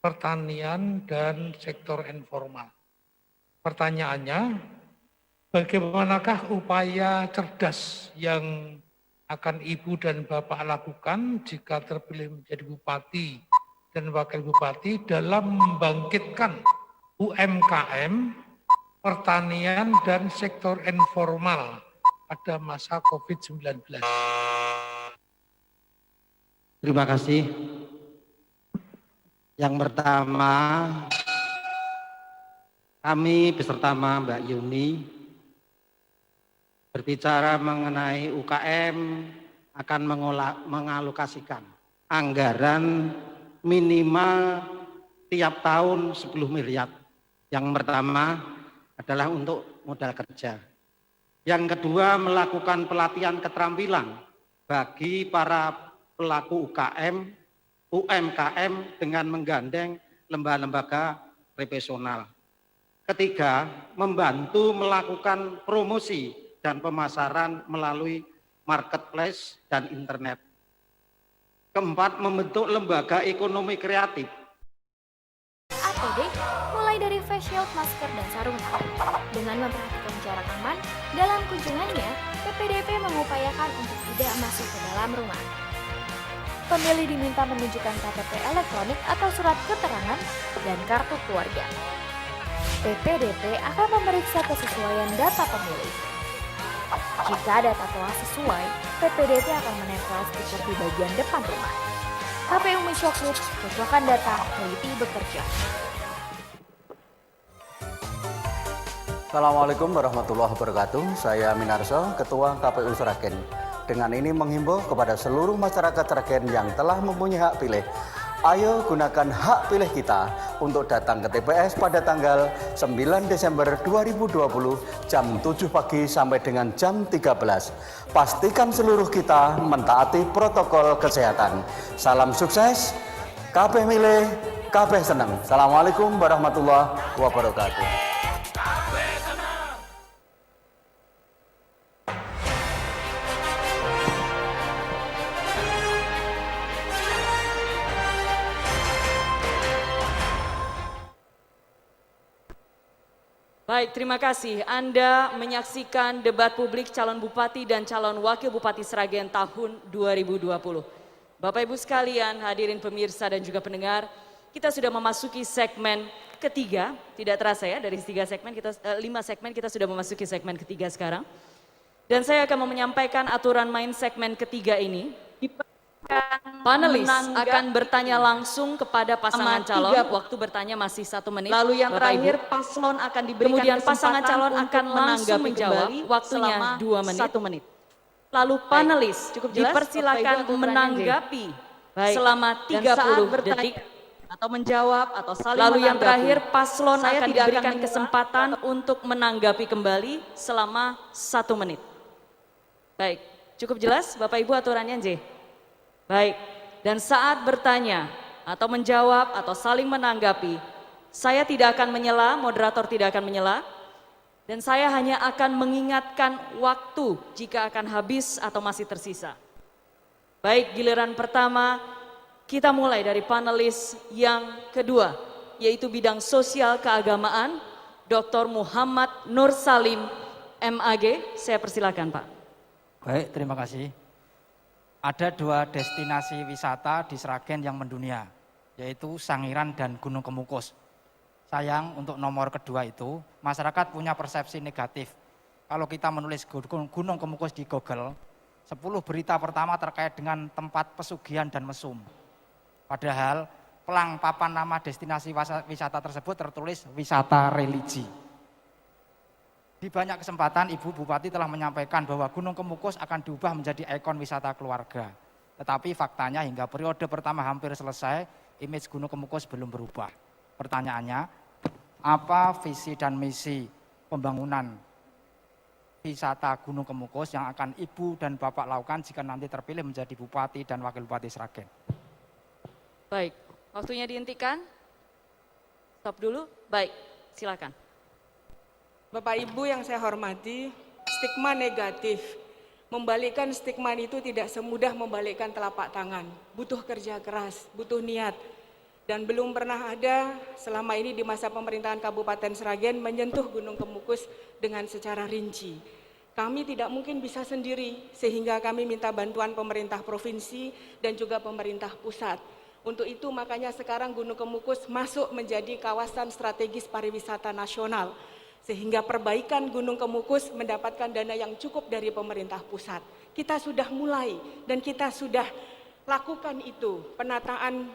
Speaker 11: pertanian, dan sektor informal. Pertanyaannya, bagaimanakah upaya cerdas yang akan Ibu dan Bapak lakukan jika terpilih menjadi Bupati dan Wakil Bupati dalam membangkitkan UMKM, pertanian, dan sektor informal pada masa COVID-19?
Speaker 8: Terima kasih. Yang pertama, kami beserta Mbak Yuni berbicara mengenai UKM akan mengalokasikan anggaran minimal tiap tahun 10 miliar. Yang pertama adalah untuk modal kerja. Yang kedua, melakukan pelatihan keterampilan bagi para pelaku UMKM dengan menggandeng lembaga-lembaga profesional. Ketiga, membantu melakukan promosi dan pemasaran melalui marketplace dan internet. Keempat, membentuk lembaga ekonomi kreatif.
Speaker 12: APD mulai dari face shield, masker, dan sarung tangan. Dengan memperhatikan jarak aman, dalam kunjungannya, PPDP mengupayakan untuk tidak masuk ke dalam rumah. Pemilih diminta menunjukkan KTP elektronik atau surat keterangan dan kartu keluarga. PPDP akan memeriksa kesesuaian data pemilih. Jika data telah sesuai, PPDP akan menempel stiker di bagian depan rumah. KPU mensyokut kecocokan data, teliti bekerja.
Speaker 3: Assalamualaikum warahmatullahi wabarakatuh. Saya Minarso, Ketua KPU Sragen. Dengan ini menghimbau kepada seluruh masyarakat Sragen yang telah mempunyai hak pilih. Ayo gunakan hak pilih kita untuk datang ke TPS pada tanggal 9 Desember 2020 jam 7 pagi sampai dengan jam 13. Pastikan seluruh kita mentaati protokol kesehatan. Salam sukses, KP milih, KP senang. Assalamualaikum warahmatullahi wabarakatuh.
Speaker 2: Baik, terima kasih. Anda menyaksikan debat publik calon bupati dan calon wakil bupati Sragen tahun 2020. Bapak Ibu sekalian, hadirin pemirsa dan juga pendengar, kita sudah memasuki segmen ketiga. Tidak terasa ya, dari 5 segmen kita sudah memasuki segmen ketiga sekarang. Dan saya akan menyampaikan aturan main segmen ketiga ini. Panelis akan bertanya langsung kepada pasangan calon. Waktu bertanya masih 1 menit. Lalu yang terakhir paslon akan diberikan kemudian pasangan calon akan langsung menjawab. Waktunya 2 menit. 1 menit. Lalu panelis dipersilakan menanggapi selama 30 detik atau menjawab atau saling menanggapi. Lalu yang terakhir paslon akan diberikan kesempatan untuk menanggapi kembali selama 1 menit. Baik, cukup jelas Bapak Ibu aturannya J? Baik, dan saat bertanya atau menjawab atau saling menanggapi, saya tidak akan menyela, moderator tidak akan menyela, dan saya hanya akan mengingatkan waktu jika akan habis atau masih tersisa. Baik, giliran pertama kita mulai dari panelis yang kedua, yaitu bidang sosial keagamaan, Dr. Muhammad Nur Salim, MAG. Saya persilakan Pak.
Speaker 7: Baik, terima kasih. Ada 2 destinasi wisata di Sragen yang mendunia, yaitu Sangiran dan Gunung Kemukus. sayang untuk nomor kedua itu, masyarakat punya persepsi negatif. Kalau kita menulis Gunung Kemukus di Google, 10 berita pertama terkait dengan tempat pesugihan dan mesum. Padahal pelang papan nama destinasi wisata tersebut tertulis wisata religi. Di banyak kesempatan Ibu Bupati telah menyampaikan bahwa Gunung Kemukus akan diubah menjadi ikon wisata keluarga. Tetapi faktanya hingga periode pertama hampir selesai, image Gunung Kemukus belum berubah. Pertanyaannya, apa visi dan misi pembangunan wisata Gunung Kemukus yang akan Ibu dan Bapak lakukan jika nanti terpilih menjadi Bupati dan Wakil Bupati Sragen?
Speaker 2: Baik, waktunya dihentikan. Stop dulu. Baik, silakan.
Speaker 4: Bapak Ibu yang saya hormati, stigma negatif. Membalikkan stigma itu tidak semudah membalikkan telapak tangan. Butuh kerja keras, butuh niat. Dan belum pernah ada selama ini di masa pemerintahan Kabupaten Sragen menyentuh Gunung Kemukus dengan secara rinci. Kami tidak mungkin bisa sendiri, sehingga kami minta bantuan pemerintah provinsi dan juga pemerintah pusat. Untuk itu makanya sekarang Gunung Kemukus masuk menjadi kawasan strategis pariwisata nasional. Sehingga perbaikan Gunung Kemukus mendapatkan dana yang cukup dari pemerintah pusat. Kita sudah mulai dan kita sudah lakukan itu, penataan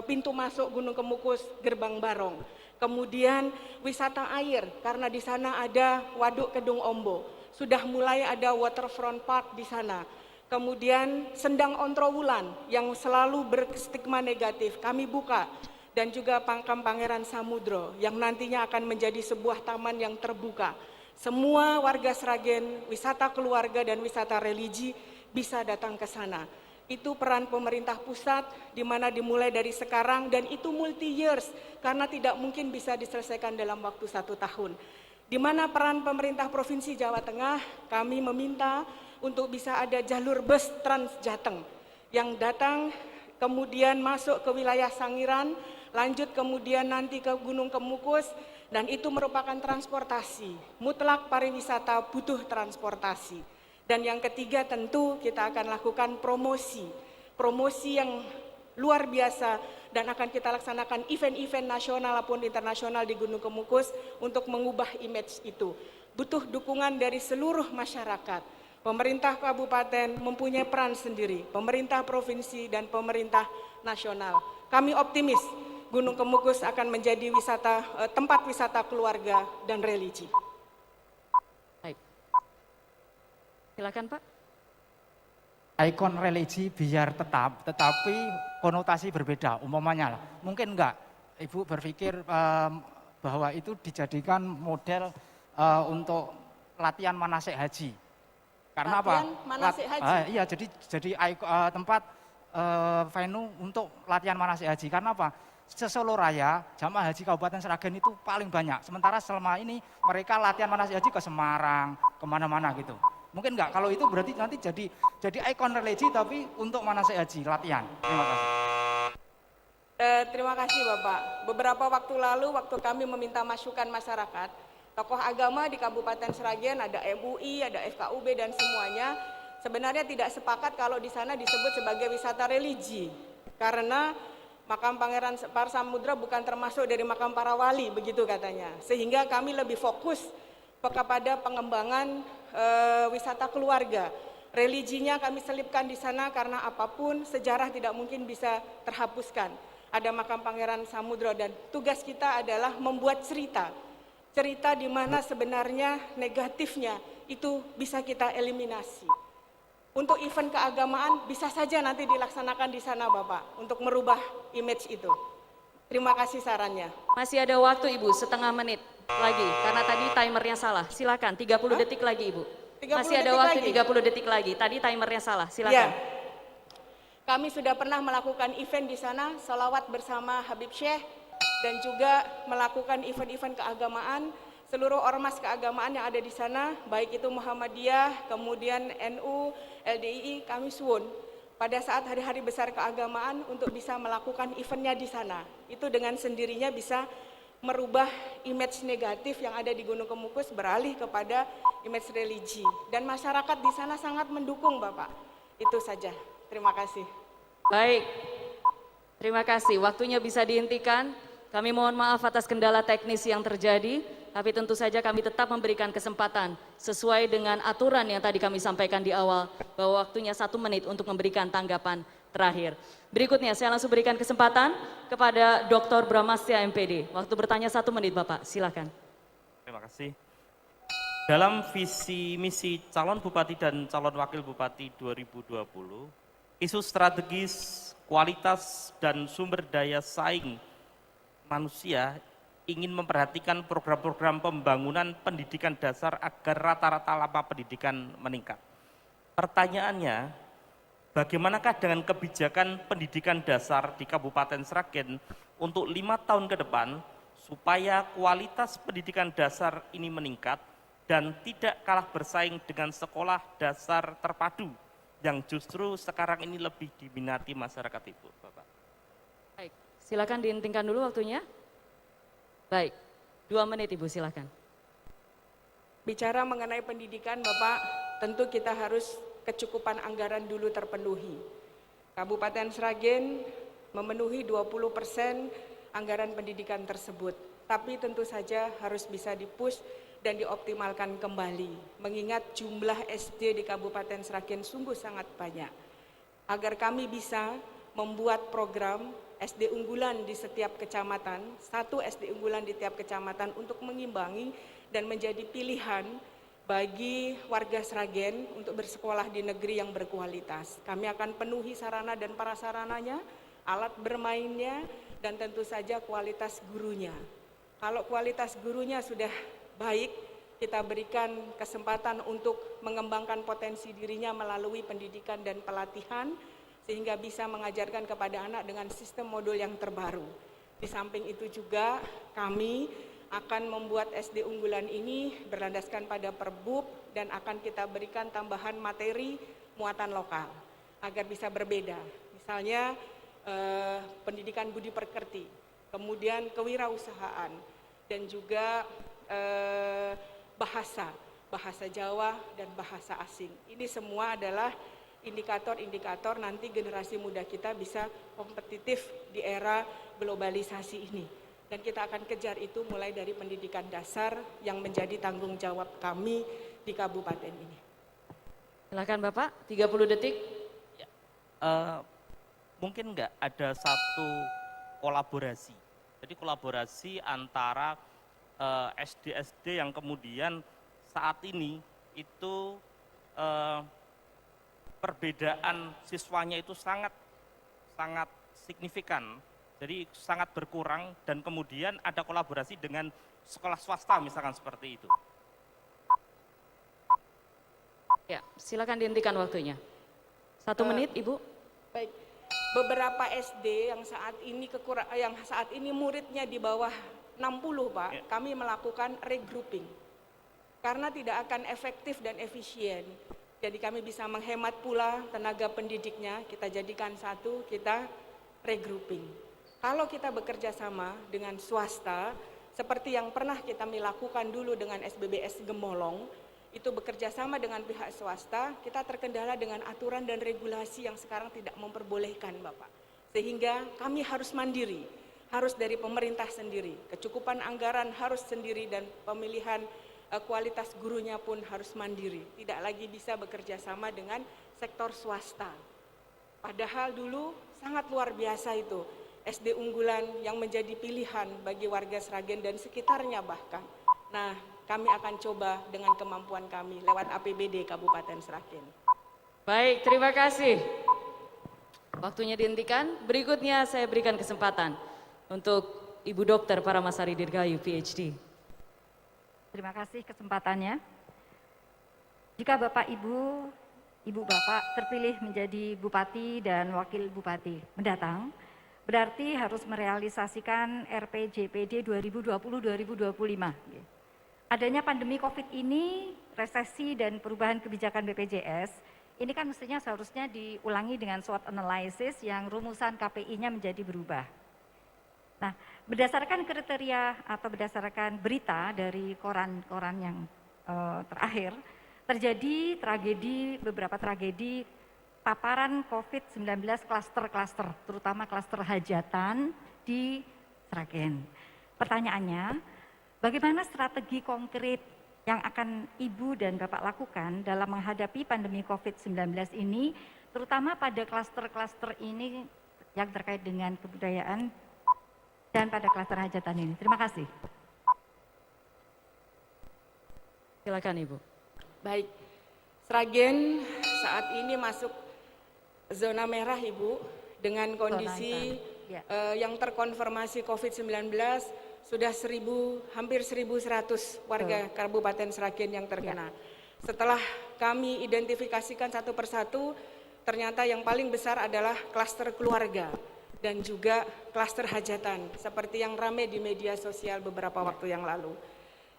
Speaker 4: pintu masuk Gunung Kemukus, Gerbang Barong. Kemudian wisata air, karena di sana ada Waduk Kedung Ombo. Sudah mulai ada waterfront park di sana. Kemudian Sendang Ontrowulan yang selalu berstigma negatif, kami buka. Dan juga Makam Pangeran Samudro yang nantinya akan menjadi sebuah taman yang terbuka. Semua warga Sragen, wisata keluarga dan wisata religi bisa datang ke sana. Itu peran pemerintah pusat di mana dimulai dari sekarang dan itu multi years karena tidak mungkin bisa diselesaikan dalam waktu 1 tahun. Di mana peran pemerintah Provinsi Jawa Tengah, kami meminta untuk bisa ada jalur bus Trans Jateng yang datang kemudian masuk ke wilayah Sangiran, lanjut kemudian nanti ke Gunung Kemukus, dan itu merupakan transportasi. Mutlak pariwisata butuh transportasi. Dan yang ketiga tentu kita akan lakukan promosi yang luar biasa dan akan kita laksanakan event-event nasional maupun internasional di Gunung Kemukus untuk mengubah image itu. Butuh dukungan dari seluruh masyarakat. Pemerintah kabupaten mempunyai peran sendiri, pemerintah provinsi dan pemerintah nasional. Kami optimis Gunung Kemukus akan menjadi tempat wisata keluarga dan religi.
Speaker 2: Baik. Silakan Pak.
Speaker 7: Ikon religi biar tetap, tetapi konotasi berbeda. Umpamanya, mungkin enggak Ibu berpikir bahwa itu dijadikan model untuk latihan manasik haji. Karena
Speaker 4: latihan
Speaker 7: apa?
Speaker 4: manasik haji?
Speaker 7: Iya, jadi tempat venue untuk latihan manasik haji. Karena apa? Sesolo Raya, jamaah haji Kabupaten Sragen itu paling banyak. Sementara selama ini mereka latihan manasik haji ke Semarang, kemana-mana gitu. Mungkin enggak, kalau itu berarti nanti jadi ikon religi tapi untuk manasik haji, latihan. Terima kasih.
Speaker 4: Terima kasih Bapak. Beberapa waktu lalu, waktu kami meminta masukan masyarakat, tokoh agama di Kabupaten Sragen, ada MUI, ada FKUB dan semuanya, sebenarnya tidak sepakat kalau di sana disebut sebagai wisata religi. Karena Makam Pangeran Samudra bukan termasuk dari makam para wali, begitu katanya. Sehingga kami lebih fokus kepada pengembangan wisata keluarga. Religinya kami selipkan di sana karena apapun sejarah tidak mungkin bisa terhapuskan. Ada makam Pangeran Samudra dan tugas kita adalah membuat cerita di mana sebenarnya negatifnya itu bisa kita eliminasi. Untuk event keagamaan bisa saja nanti dilaksanakan di sana Bapak untuk merubah image itu. Terima kasih sarannya.
Speaker 2: Masih ada waktu Ibu, setengah menit lagi karena tadi timernya salah. Silakan 30 detik lagi Ibu.
Speaker 4: 30
Speaker 2: Masih ada
Speaker 4: detik
Speaker 2: waktu
Speaker 4: lagi?
Speaker 2: 30 detik lagi. Tadi timernya salah. Silakan.
Speaker 4: Ya. Kami sudah pernah melakukan event di sana, salawat bersama Habib Syekh dan juga melakukan event-event keagamaan. Seluruh ormas keagamaan yang ada di sana, baik itu Muhammadiyah, kemudian NU, LDII, kami suwun pada saat hari-hari besar keagamaan untuk bisa melakukan eventnya di sana. Itu dengan sendirinya bisa merubah image negatif yang ada di Gunung Kemukus beralih kepada image religi. Dan masyarakat di sana sangat mendukung Bapak. Itu saja. Terima kasih.
Speaker 2: Baik. Terima kasih. Waktunya bisa dihentikan. Kami mohon maaf atas kendala teknis yang terjadi, tapi tentu saja kami tetap memberikan kesempatan sesuai dengan aturan yang tadi kami sampaikan di awal, bahwa waktunya 1 menit untuk memberikan tanggapan terakhir. Berikutnya saya langsung berikan kesempatan kepada Dr. Bramastya MPD. Waktu bertanya 1 menit Bapak, silakan.
Speaker 9: Terima kasih. Dalam visi misi calon bupati dan calon wakil bupati 2020, isu strategis, kualitas, dan sumber daya saing manusia ingin memperhatikan program-program pembangunan pendidikan dasar agar rata-rata lama pendidikan meningkat. Pertanyaannya, bagaimanakah dengan kebijakan pendidikan dasar di Kabupaten Sragen untuk 5 tahun ke depan supaya kualitas pendidikan dasar ini meningkat dan tidak kalah bersaing dengan sekolah dasar terpadu yang justru sekarang ini lebih diminati masyarakat, Ibu, Bapak.
Speaker 2: Baik, silakan dihentikan dulu waktunya. Baik, 2 menit Ibu, silakan.
Speaker 4: Bicara mengenai pendidikan, Bapak, tentu kita harus kecukupan anggaran dulu terpenuhi. Kabupaten Sragen memenuhi 20% anggaran pendidikan tersebut, tapi tentu saja harus bisa dipush dan dioptimalkan kembali, mengingat jumlah SD di Kabupaten Sragen sungguh sangat banyak. Agar kami bisa membuat program SD unggulan di setiap kecamatan, 1 SD unggulan di tiap kecamatan untuk mengimbangi dan menjadi pilihan bagi warga Sragen untuk bersekolah di negeri yang berkualitas. Kami akan penuhi sarana dan prasarananya, alat bermainnya, dan tentu saja kualitas gurunya. Kalau kualitas gurunya sudah baik, kita berikan kesempatan untuk mengembangkan potensi dirinya melalui pendidikan dan pelatihan, sehingga bisa mengajarkan kepada anak dengan sistem modul yang terbaru. Di samping itu juga kami akan membuat SD unggulan ini berlandaskan pada Perbub dan akan kita berikan tambahan materi muatan lokal agar bisa berbeda. Misalnya pendidikan budi pekerti, kemudian kewirausahaan, dan juga bahasa Jawa dan bahasa asing. Ini semua adalah indikator-indikator nanti generasi muda kita bisa kompetitif di era globalisasi ini. Dan kita akan kejar itu mulai dari pendidikan dasar yang menjadi tanggung jawab kami di kabupaten ini.
Speaker 2: Silakan Bapak, 30 detik.
Speaker 9: Ya, mungkin nggak ada satu kolaborasi. Jadi kolaborasi antara SD-SD yang kemudian saat ini itu perbedaan siswanya itu sangat signifikan. Jadi sangat berkurang dan kemudian ada kolaborasi dengan sekolah swasta misalkan seperti itu.
Speaker 2: Ya, silakan dihentikan waktunya. 1 menit, Ibu.
Speaker 4: Baik. Beberapa SD yang saat ini muridnya di bawah 60, Pak,
Speaker 9: Ya.
Speaker 4: kami melakukan regrouping. Karena tidak akan efektif dan efisien. Jadi kami bisa menghemat pula tenaga pendidiknya, kita jadikan satu, kita regrouping. Kalau kita bekerja sama dengan swasta, seperti yang pernah kita lakukan dulu dengan SBBS Gemolong, itu bekerja sama dengan pihak swasta, kita terkendala dengan aturan dan regulasi yang sekarang tidak memperbolehkan, Bapak. Sehingga kami harus mandiri, harus dari pemerintah sendiri, kecukupan anggaran harus sendiri, dan pemilihan kualitas gurunya pun harus mandiri. Tidak lagi bisa bekerja sama dengan sektor swasta. Padahal dulu sangat luar biasa itu. SD unggulan yang menjadi pilihan bagi warga Sragen dan sekitarnya bahkan. Nah, kami akan coba dengan kemampuan kami lewat APBD Kabupaten Sragen.
Speaker 2: Baik, terima kasih. Waktunya dihentikan. Berikutnya saya berikan kesempatan untuk Ibu Dokter Paramasari Dirgayu, PhD.
Speaker 10: Terima kasih kesempatannya. Jika Bapak Ibu, Ibu Bapak terpilih menjadi Bupati dan Wakil Bupati mendatang, berarti harus merealisasikan RPJPD 2020-2025. Adanya pandemi COVID ini, resesi dan perubahan kebijakan BPJS, ini kan mestinya seharusnya diulangi dengan SWOT analysis yang rumusan KPI-nya menjadi berubah. Nah, berdasarkan kriteria atau berdasarkan berita dari koran-koran yang terakhir, terjadi beberapa tragedi paparan COVID-19 klaster-klaster, terutama klaster hajatan di Sragen. Pertanyaannya, bagaimana strategi konkret yang akan Ibu dan Bapak lakukan dalam menghadapi pandemi COVID-19 ini, terutama pada klaster-klaster ini yang terkait dengan kebudayaan dan pada klaster hajatan ini? Terima kasih.
Speaker 2: Silakan Ibu.
Speaker 4: Baik, Sragen saat ini masuk zona merah Ibu, dengan kondisi yang terkonfirmasi COVID-19 sudah hampir 1.100 warga Kabupaten Sragen yang terkena. Setelah kami identifikasikan satu persatu, ternyata yang paling besar adalah klaster keluarga dan juga klaster hajatan, seperti yang ramai di media sosial beberapa waktu yang lalu.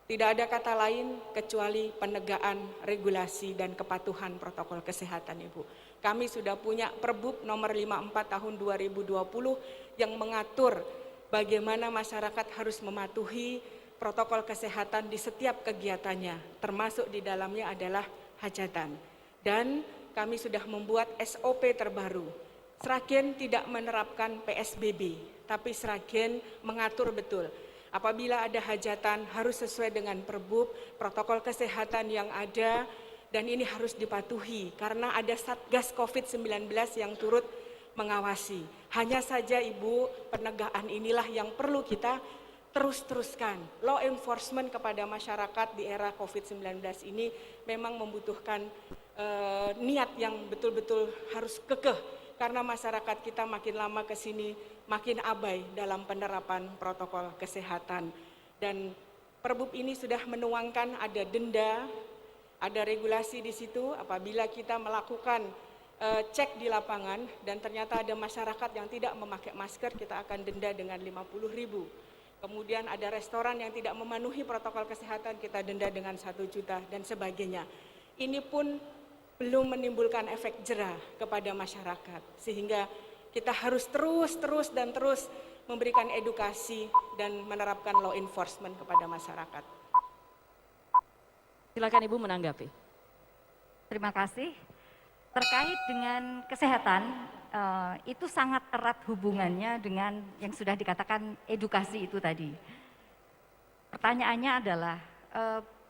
Speaker 4: Tidak ada kata lain kecuali penegakan regulasi dan kepatuhan protokol kesehatan, Ibu. Kami sudah punya Perbup nomor 54 tahun 2020 yang mengatur bagaimana masyarakat harus mematuhi protokol kesehatan di setiap kegiatannya, termasuk di dalamnya adalah hajatan. Dan kami sudah membuat SOP terbaru. Sragen tidak menerapkan PSBB, tapi Sragen mengatur betul. Apabila ada hajatan harus sesuai dengan Perbup, protokol kesehatan yang ada, dan ini harus dipatuhi karena ada Satgas COVID-19 yang turut mengawasi. Hanya saja Ibu, penegakan inilah yang perlu kita teruskan. Law enforcement kepada masyarakat di era COVID-19 ini memang membutuhkan niat yang betul-betul harus kekeh, karena masyarakat kita makin lama ke sini makin abai dalam penerapan protokol kesehatan. Dan Perbup ini sudah menuangkan ada denda, ada regulasi di situ apabila kita melakukan cek di lapangan dan ternyata ada masyarakat yang tidak memakai masker, kita akan denda dengan 50.000. Kemudian ada restoran yang tidak memenuhi protokol kesehatan, kita denda dengan 1 juta dan sebagainya. Ini pun belum menimbulkan efek jera kepada masyarakat, sehingga kita harus terus memberikan edukasi dan menerapkan law enforcement kepada masyarakat.
Speaker 2: Silakan Ibu menanggapi.
Speaker 10: Terima kasih. Terkait dengan kesehatan, itu sangat erat hubungannya dengan yang sudah dikatakan edukasi itu tadi. Pertanyaannya adalah,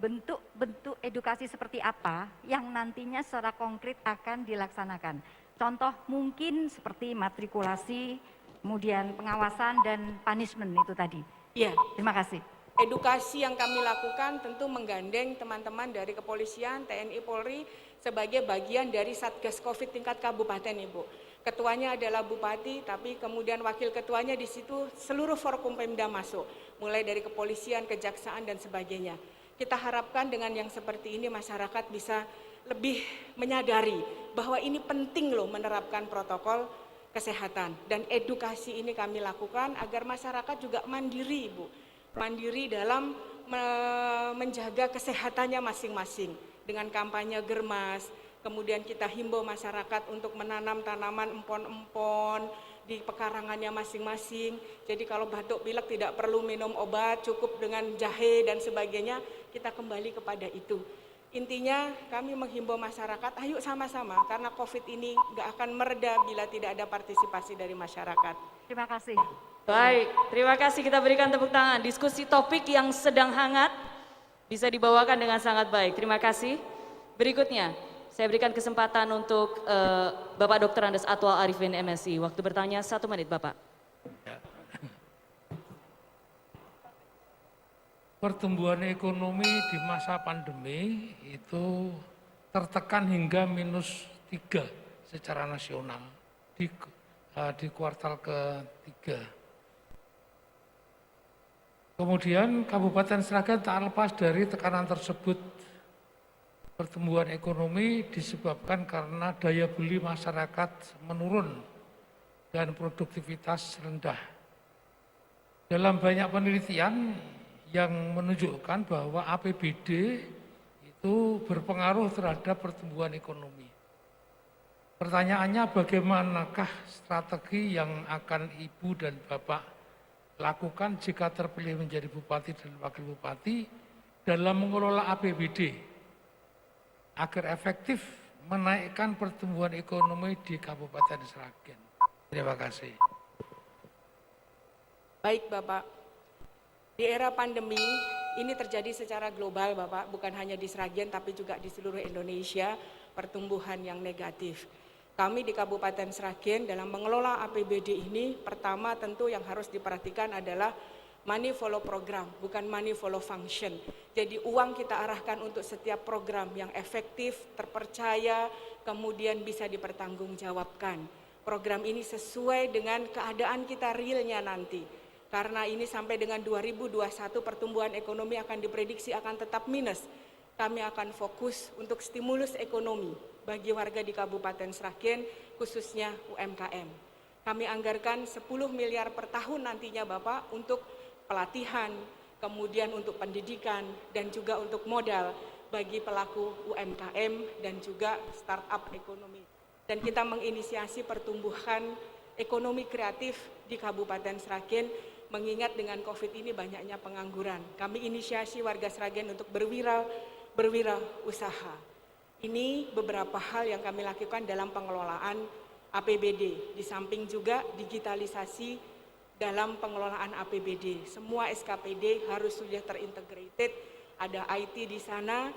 Speaker 10: bentuk edukasi seperti apa yang nantinya secara konkret akan dilaksanakan. Contoh mungkin seperti matrikulasi, kemudian pengawasan dan punishment itu tadi.
Speaker 4: Iya.
Speaker 10: Terima kasih.
Speaker 4: Edukasi yang kami lakukan tentu menggandeng teman-teman dari kepolisian, TNI, Polri sebagai bagian dari Satgas Covid tingkat kabupaten, Ibu. Ketuanya adalah bupati, tapi kemudian wakil ketuanya di situ seluruh Forkompimda masuk, mulai dari kepolisian, kejaksaan dan sebagainya. Kita harapkan dengan yang seperti ini masyarakat bisa lebih menyadari bahwa ini penting loh menerapkan protokol kesehatan, dan edukasi ini kami lakukan agar masyarakat juga mandiri, Ibu. Mandiri dalam menjaga kesehatannya masing-masing dengan kampanye germas. Kemudian kita himbau masyarakat untuk menanam tanaman empon-empon di pekarangannya masing-masing. Jadi kalau batuk pilek tidak perlu minum obat, cukup dengan jahe dan sebagainya, kita kembali kepada itu. Intinya kami menghimbau masyarakat, ayo sama-sama, karena COVID ini nggak akan mereda bila tidak ada partisipasi dari masyarakat.
Speaker 10: Terima kasih.
Speaker 2: Baik, terima kasih, kita berikan tepuk tangan. Diskusi topik yang sedang hangat bisa dibawakan dengan sangat baik. Terima kasih. Berikutnya, saya berikan kesempatan untuk Bapak Dr. Andes Atwal Arifin MSI. Waktu bertanya 1 menit, Bapak.
Speaker 11: Pertumbuhan ekonomi di masa pandemi itu tertekan hingga -3 secara nasional di kuartal ketiga. Kemudian Kabupaten Sragen tak lepas dari tekanan tersebut. Pertumbuhan ekonomi disebabkan karena daya beli masyarakat menurun dan produktivitas rendah. Dalam banyak penelitian yang menunjukkan bahwa APBD itu berpengaruh terhadap pertumbuhan ekonomi. Pertanyaannya, bagaimanakah strategi yang akan Ibu dan Bapak lakukan jika terpilih menjadi bupati dan wakil bupati dalam mengelola APBD agar efektif menaikkan pertumbuhan ekonomi di Kabupaten Sragen? Terima kasih.
Speaker 4: Baik Bapak, di era pandemi ini terjadi secara global Bapak, bukan hanya di Sragen tapi juga di seluruh Indonesia, pertumbuhan yang negatif. Kami di Kabupaten Sragen dalam mengelola APBD ini, pertama tentu yang harus diperhatikan adalah money follow program, bukan money follow function. Jadi uang kita arahkan untuk setiap program yang efektif, terpercaya, kemudian bisa dipertanggungjawabkan. Program ini sesuai dengan keadaan kita realnya nanti. Karena ini sampai dengan 2021 pertumbuhan ekonomi akan diprediksi akan tetap minus. Kami akan fokus untuk stimulus ekonomi bagi warga di Kabupaten Sragen, khususnya UMKM. Kami anggarkan 10 miliar per tahun nantinya Bapak untuk pelatihan, kemudian untuk pendidikan, dan juga untuk modal bagi pelaku UMKM dan juga startup ekonomi. Dan kita menginisiasi pertumbuhan ekonomi kreatif di Kabupaten Sragen, mengingat dengan COVID ini banyaknya pengangguran. Kami inisiasi warga Sragen untuk berwirausaha. Ini beberapa hal yang kami lakukan dalam pengelolaan APBD. Di samping juga digitalisasi dalam pengelolaan APBD. Semua SKPD harus sudah terintegrated, ada IT di sana,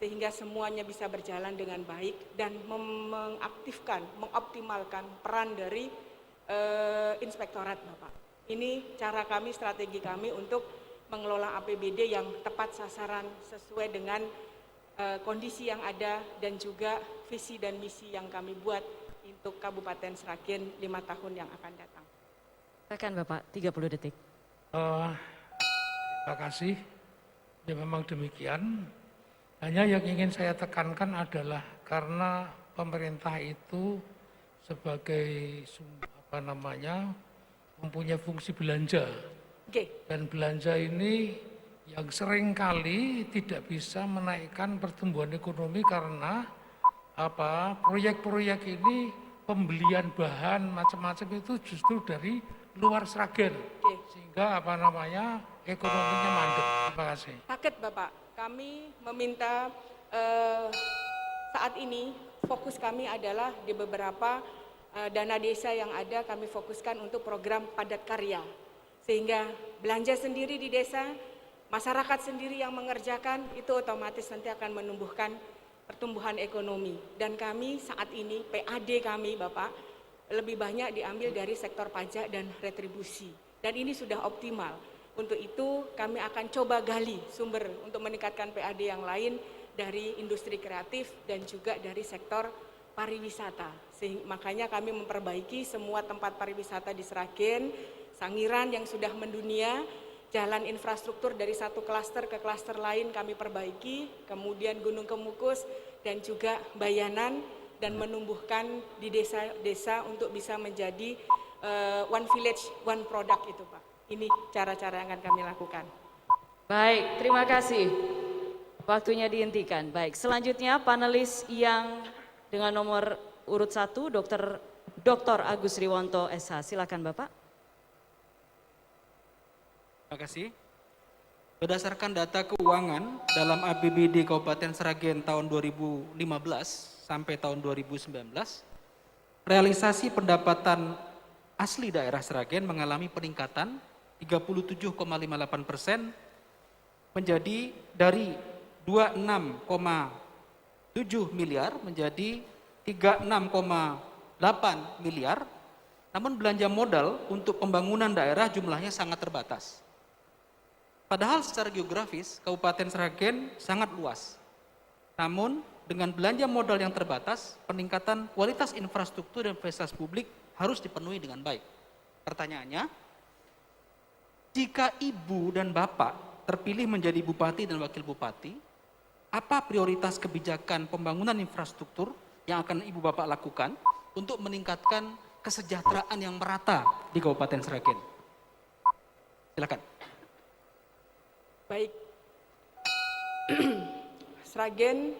Speaker 4: sehingga semuanya bisa berjalan dengan baik dan mengaktifkan, mengoptimalkan peran dari Inspektorat Bapak. Ini cara kami, strategi kami untuk mengelola APBD yang tepat sasaran sesuai dengan kondisi yang ada dan juga visi dan misi yang kami buat untuk Kabupaten Sragen 5 tahun yang akan datang.
Speaker 2: Silakan Bapak, 30 detik.
Speaker 11: Terima kasih. Ya memang demikian. Hanya yang ingin saya tekankan adalah karena pemerintah itu sebagai mempunyai fungsi belanja. Dan belanja ini yang sering kali tidak bisa menaikkan pertumbuhan ekonomi karena proyek-proyek ini pembelian bahan macam-macam itu justru dari luar Sragen. Sehingga ekonominya mandek. Terima kasih.
Speaker 4: Paket Bapak, kami meminta saat ini fokus kami adalah di beberapa dana desa yang ada kami fokuskan untuk program padat karya. Sehingga belanja sendiri di desa, masyarakat sendiri yang mengerjakan, itu otomatis nanti akan menumbuhkan pertumbuhan ekonomi. Dan kami saat ini, PAD kami Bapak, lebih banyak diambil dari sektor pajak dan retribusi. Dan ini sudah optimal. Untuk itu kami akan coba gali sumber untuk meningkatkan PAD yang lain dari industri kreatif dan juga dari sektor pariwisata. Makanya kami memperbaiki semua tempat pariwisata di Sragen, Sangiran yang sudah mendunia, jalan infrastruktur dari satu klaster ke klaster lain kami perbaiki, kemudian Gunung Kemukus dan juga Bayanan, dan menumbuhkan di desa-desa untuk bisa menjadi one village, one product itu Pak. Ini cara-cara yang akan kami lakukan.
Speaker 2: Baik, terima kasih. Waktunya dihentikan. Baik, selanjutnya panelis yang dengan nomor urut 1, Dr. Agus Riwanto SH. Silakan Bapak.
Speaker 6: Terima kasih. Berdasarkan data keuangan dalam APBD Kabupaten Sragen tahun 2015 sampai tahun 2019, realisasi pendapatan asli daerah Sragen mengalami peningkatan 37,58% menjadi dari 26,7 miliar menjadi 36,8 miliar. Namun belanja modal untuk pembangunan daerah jumlahnya sangat terbatas. Padahal secara geografis Kabupaten Sragen sangat luas. Namun dengan belanja modal yang terbatas, peningkatan kualitas infrastruktur dan fasilitas publik harus dipenuhi dengan baik. Pertanyaannya, jika Ibu dan Bapak terpilih menjadi Bupati dan Wakil Bupati, apa prioritas kebijakan pembangunan infrastruktur yang akan Ibu Bapak lakukan untuk meningkatkan kesejahteraan yang merata di Kabupaten Sragen? Silakan.
Speaker 4: Baik, Sragen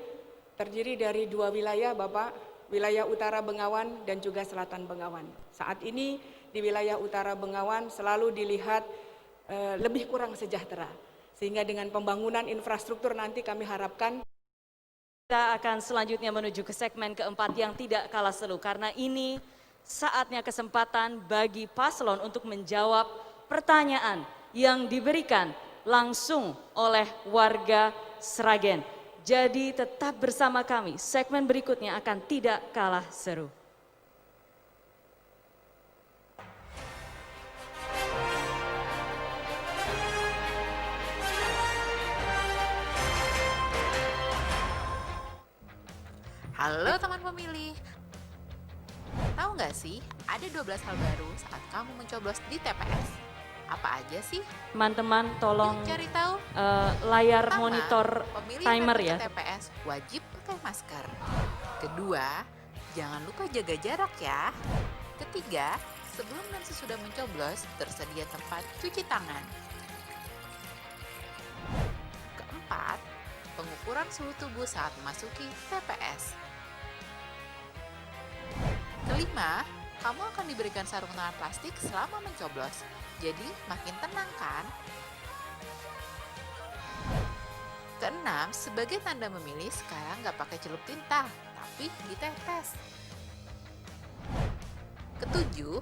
Speaker 4: terdiri dari 2 wilayah Bapak, wilayah utara Bengawan dan juga selatan Bengawan. Saat ini di wilayah utara Bengawan selalu dilihat lebih kurang sejahtera. Sehingga dengan pembangunan infrastruktur nanti kami harapkan.
Speaker 2: Kita akan selanjutnya menuju ke segmen keempat yang tidak kalah seru. Karena ini saatnya kesempatan bagi paslon untuk menjawab pertanyaan yang diberikan langsung oleh warga Sragen. Jadi tetap bersama kami, segmen berikutnya akan tidak kalah seru.
Speaker 5: Halo teman pemilih. Tahu nggak sih, ada 12 hal baru saat kamu mencoblos di TPS. Apa aja sih?
Speaker 2: Teman-teman tolong
Speaker 5: Yuk cari tahu.
Speaker 2: layar
Speaker 5: Pertama,
Speaker 2: monitor
Speaker 5: pemilih
Speaker 2: timer
Speaker 5: yang
Speaker 2: ya.
Speaker 5: ke TPS wajib pakai masker. Kedua, jangan lupa jaga jarak ya. Ketiga, sebelum dan sesudah mencoblos, tersedia tempat cuci tangan. Keempat, pengukuran suhu tubuh saat memasuki TPS. Kelima, kamu akan diberikan sarung tangan plastik selama mencoblos. Jadi makin tenang kan? Keenam, sebagai tanda memilih sekarang nggak pakai celup tinta, tapi ditetes. Ketujuh,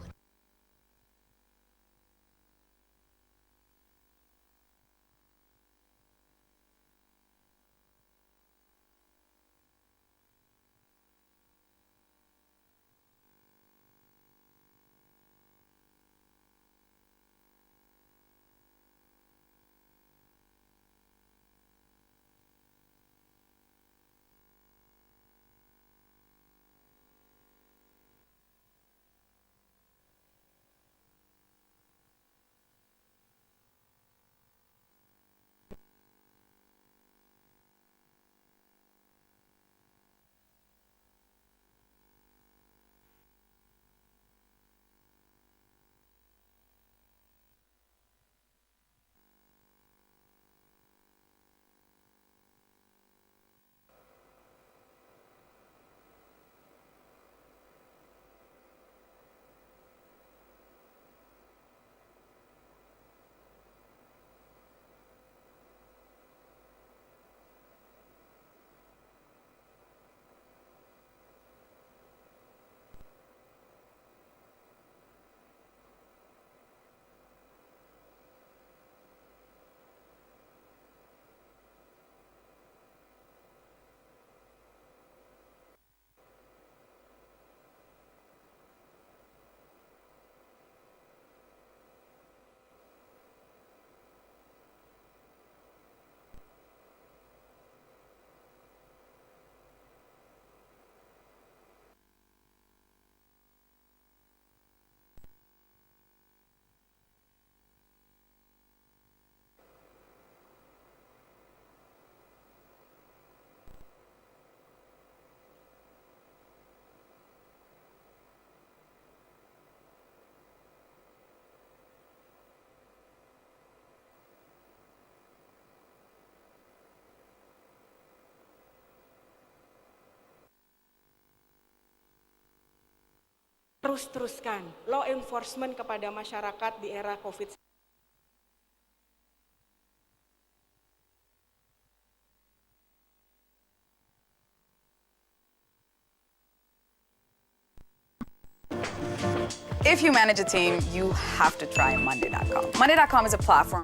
Speaker 4: terus-teruskan law enforcement kepada masyarakat di era COVID.
Speaker 13: If you manage a team, you have to try Monday.com. Monday.com is a platform.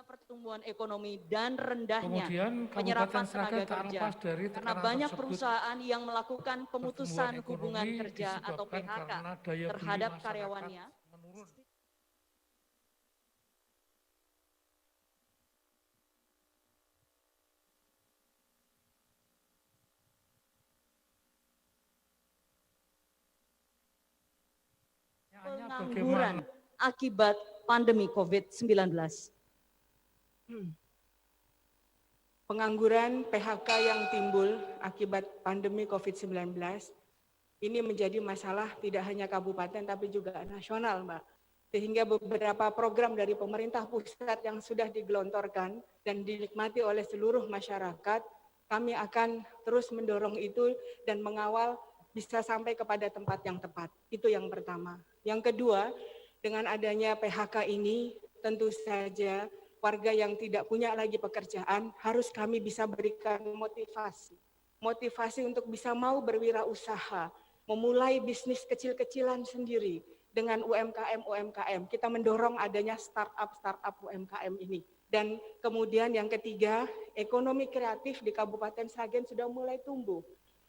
Speaker 2: pertumbuhan ekonomi dan rendahnya
Speaker 11: Kemudian
Speaker 2: penyerapan
Speaker 11: Kabupaten Sragen
Speaker 2: tenaga
Speaker 11: tak
Speaker 2: kerja
Speaker 11: lepas dari
Speaker 2: karena
Speaker 11: tekanan
Speaker 2: banyak
Speaker 11: tersebut.
Speaker 2: perusahaan yang melakukan pemutusan
Speaker 11: Pertumbuhan
Speaker 2: hubungan
Speaker 11: ekonomi
Speaker 2: kerja atau
Speaker 11: disebabkan
Speaker 2: PHK
Speaker 11: karena daya beli
Speaker 2: terhadap
Speaker 11: masyarakat
Speaker 2: karyawannya.
Speaker 11: menurun.
Speaker 2: Pengangguran akibat pandemi COVID-19.
Speaker 4: Pengangguran PHK yang timbul akibat pandemi COVID-19 ini menjadi masalah tidak hanya kabupaten tapi juga nasional, Mbak. Sehingga beberapa program dari pemerintah pusat yang sudah digelontorkan dan dinikmati oleh seluruh masyarakat, kami akan terus mendorong itu dan mengawal bisa sampai kepada tempat yang tepat. Itu yang pertama. Yang kedua, dengan adanya PHK ini, tentu saja warga yang tidak punya lagi pekerjaan harus kami bisa berikan motivasi. Motivasi untuk bisa mau berwirausaha, memulai bisnis kecil-kecilan sendiri dengan UMKM. Kita mendorong adanya startup UMKM ini. Dan kemudian yang ketiga, ekonomi kreatif di Kabupaten Sragen sudah mulai tumbuh.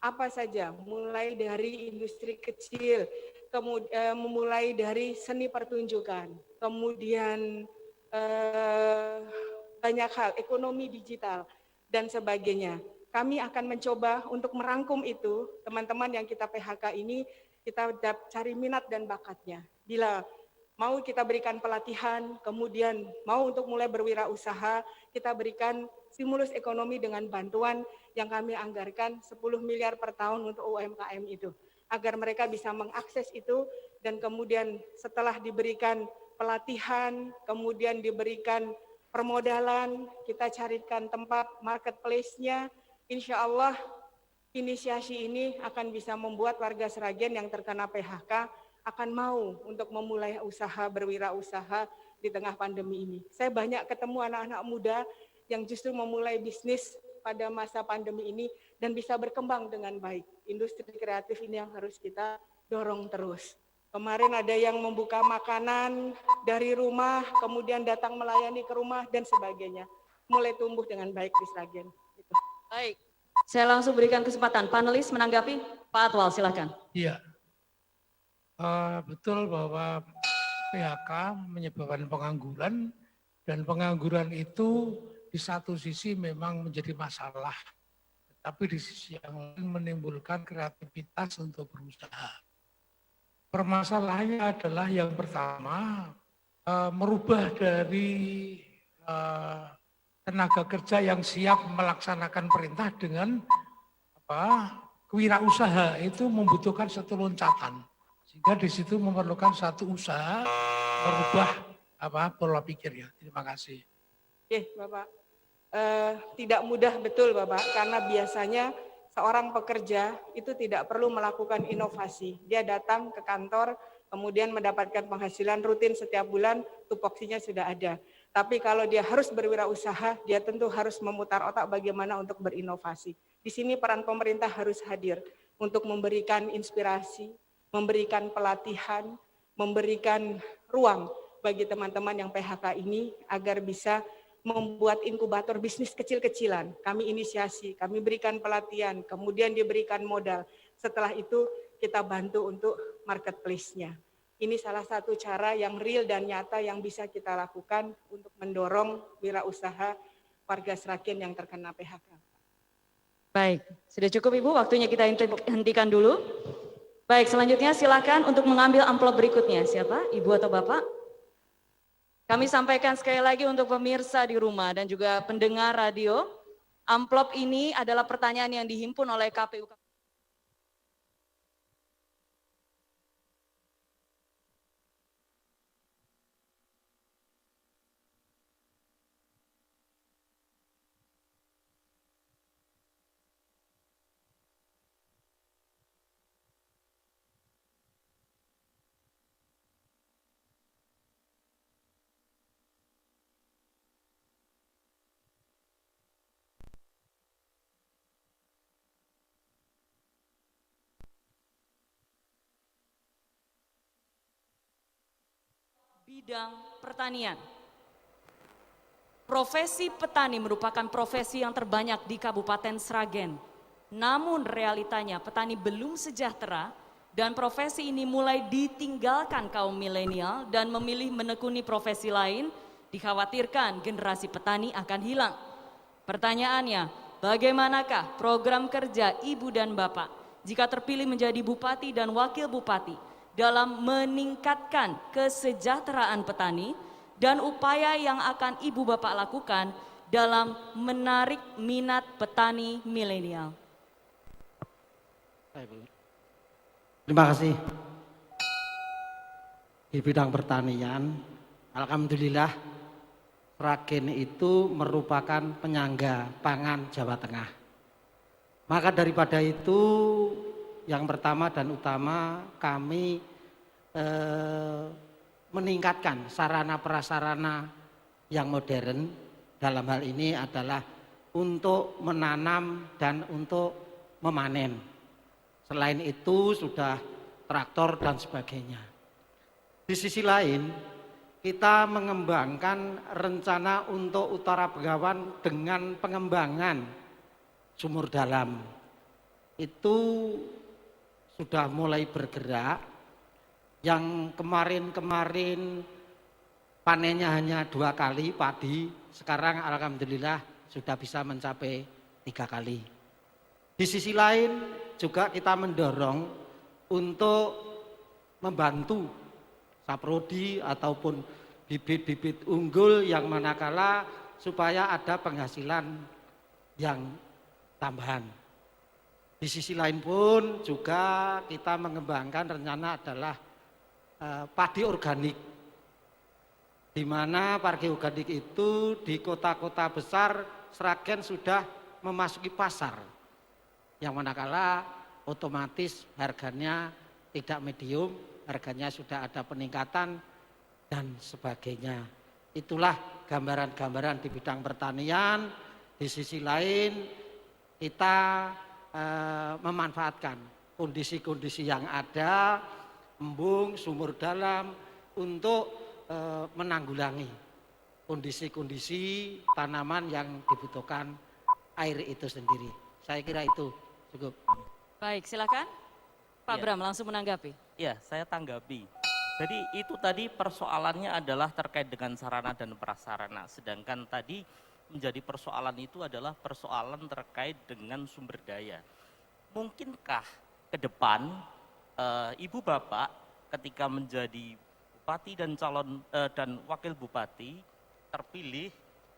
Speaker 4: Apa saja, mulai dari industri kecil, kemudian memulai dari seni pertunjukan, kemudian banyak hal, ekonomi digital, dan sebagainya. Kami akan mencoba untuk merangkum itu, teman-teman yang kita PHK ini, kita cari minat dan bakatnya. Bila mau kita berikan pelatihan, kemudian mau untuk mulai berwirausaha, kita berikan stimulus ekonomi dengan bantuan yang kami anggarkan 10 miliar per tahun untuk UMKM itu. Agar mereka bisa mengakses itu dan kemudian setelah diberikan pelatihan, kemudian diberikan permodalan, kita carikan tempat marketplace-nya, insya Allah inisiasi ini akan bisa membuat warga Sragen yang terkena PHK akan mau untuk memulai usaha, berwirausaha di tengah pandemi ini. Saya banyak ketemu anak-anak muda yang justru memulai bisnis pada masa pandemi ini dan bisa berkembang dengan baik. Industri kreatif ini yang harus kita dorong terus. Kemarin ada yang membuka makanan dari rumah, kemudian datang melayani ke rumah dan sebagainya. Mulai tumbuh dengan baik di Sragen. Gitu.
Speaker 2: Baik, saya langsung berikan kesempatan panelis menanggapi. Pak Atwal, silakan.
Speaker 11: Iya, betul bahwa PHK menyebabkan pengangguran dan pengangguran itu di satu sisi memang menjadi masalah, tapi di sisi yang lain menimbulkan kreativitas untuk berusaha. Permasalahannya adalah yang pertama, merubah dari tenaga kerja yang siap melaksanakan perintah dengan kewirausaha itu membutuhkan satu loncatan. Sehingga di situ memerlukan satu usaha merubah pola pikir ya. Terima kasih.
Speaker 4: Oke, Bapak. Tidak mudah betul Bapak, karena biasanya seorang pekerja itu tidak perlu melakukan inovasi. Dia datang ke kantor, kemudian mendapatkan penghasilan rutin setiap bulan, tupoksinya sudah ada. Tapi kalau dia harus berwirausaha, dia tentu harus memutar otak bagaimana untuk berinovasi. Di sini peran pemerintah harus hadir untuk memberikan inspirasi, memberikan pelatihan, memberikan ruang bagi teman-teman yang PHK ini agar bisa membuat inkubator bisnis kecil-kecilan. Kami inisiasi, kami berikan pelatihan, kemudian diberikan modal. Setelah itu kita bantu untuk marketplace-nya. Ini salah satu cara yang real dan nyata yang bisa kita lakukan untuk mendorong wirausaha warga Sragen yang terkena PHK.
Speaker 2: Baik, sudah cukup Ibu, waktunya kita hentikan dulu. Baik, selanjutnya silakan untuk mengambil amplop berikutnya. Siapa? Ibu atau Bapak? Kami sampaikan sekali lagi untuk pemirsa di rumah dan juga pendengar radio, amplop ini adalah pertanyaan yang dihimpun oleh KPU. Bidang pertanian. Profesi petani merupakan profesi yang terbanyak di Kabupaten Sragen. Namun realitanya petani belum sejahtera dan profesi ini mulai ditinggalkan kaum milenial dan memilih menekuni profesi lain, dikhawatirkan generasi petani akan hilang. Pertanyaannya, bagaimanakah program kerja Ibu dan Bapak jika terpilih menjadi Bupati dan Wakil Bupati dalam meningkatkan kesejahteraan petani dan upaya yang akan Ibu Bapak lakukan dalam menarik minat petani milenial?
Speaker 8: Terima kasih. Di bidang pertanian, alhamdulillah Sragen itu merupakan penyangga pangan Jawa Tengah. Maka daripada itu yang pertama dan utama kami meningkatkan sarana prasarana yang modern, dalam hal ini adalah untuk menanam dan untuk memanen. Selain itu sudah traktor dan sebagainya. Di sisi lain kita mengembangkan rencana untuk Utara Begawan dengan pengembangan sumur dalam. Itu sudah mulai bergerak. Yang kemarin-kemarin panennya hanya 2 kali padi, sekarang alhamdulillah sudah bisa mencapai 3 kali. Di sisi lain juga kita mendorong untuk membantu saprodi ataupun bibit-bibit unggul yang manakala supaya ada penghasilan yang tambahan. Di sisi lain pun juga kita mengembangkan rencana adalah padi organik, di mana padi organik itu di kota-kota besar Sragen sudah memasuki pasar, yang manakala otomatis harganya tidak medium, harganya sudah ada peningkatan dan sebagainya. Itulah gambaran-gambaran di bidang pertanian. Di sisi lain kita memanfaatkan kondisi-kondisi yang ada, embung, sumur dalam, untuk menanggulangi kondisi-kondisi tanaman yang dibutuhkan air itu sendiri. Saya kira itu cukup.
Speaker 2: Baik, silakan Pak
Speaker 14: Ya.
Speaker 2: Bram langsung menanggapi.
Speaker 14: Ya, saya tanggapi. Jadi itu tadi persoalannya adalah terkait dengan sarana dan prasarana. Sedangkan tadi menjadi persoalan itu adalah persoalan terkait dengan sumber daya. Mungkinkah ke depan Ibu Bapak ketika menjadi bupati dan calon dan wakil bupati terpilih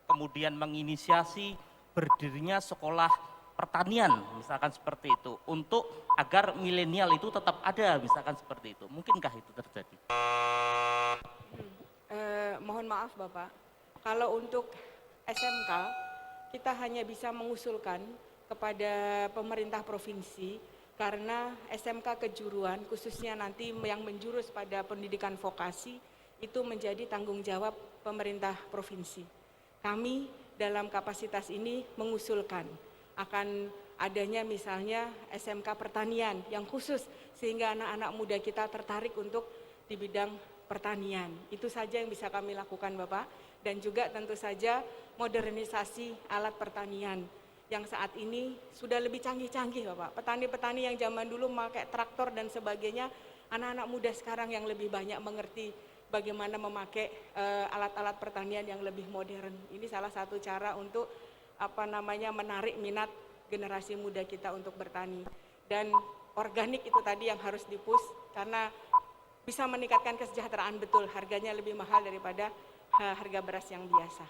Speaker 14: kemudian menginisiasi berdirinya sekolah pertanian misalkan seperti itu untuk agar milenial itu tetap ada misalkan seperti itu. Mungkinkah itu terjadi?
Speaker 4: Mohon maaf Bapak, kalau untuk SMK kita hanya bisa mengusulkan kepada pemerintah provinsi, karena SMK kejuruan khususnya nanti yang menjurus pada pendidikan vokasi itu menjadi tanggung jawab pemerintah provinsi. Kami dalam kapasitas ini mengusulkan akan adanya misalnya SMK pertanian yang khusus sehingga anak-anak muda kita tertarik untuk di bidang pertanian. Itu saja yang bisa kami lakukan Bapak, dan juga tentu saja modernisasi alat pertanian yang saat ini sudah lebih canggih-canggih Bapak. Petani-petani yang zaman dulu memakai traktor dan sebagainya, anak-anak muda sekarang yang lebih banyak mengerti bagaimana memakai alat-alat pertanian yang lebih modern. Ini salah satu cara untuk menarik minat generasi muda kita untuk bertani. Dan organik itu tadi yang harus dipush karena bisa meningkatkan kesejahteraan betul, harganya lebih mahal daripada harga beras yang biasa.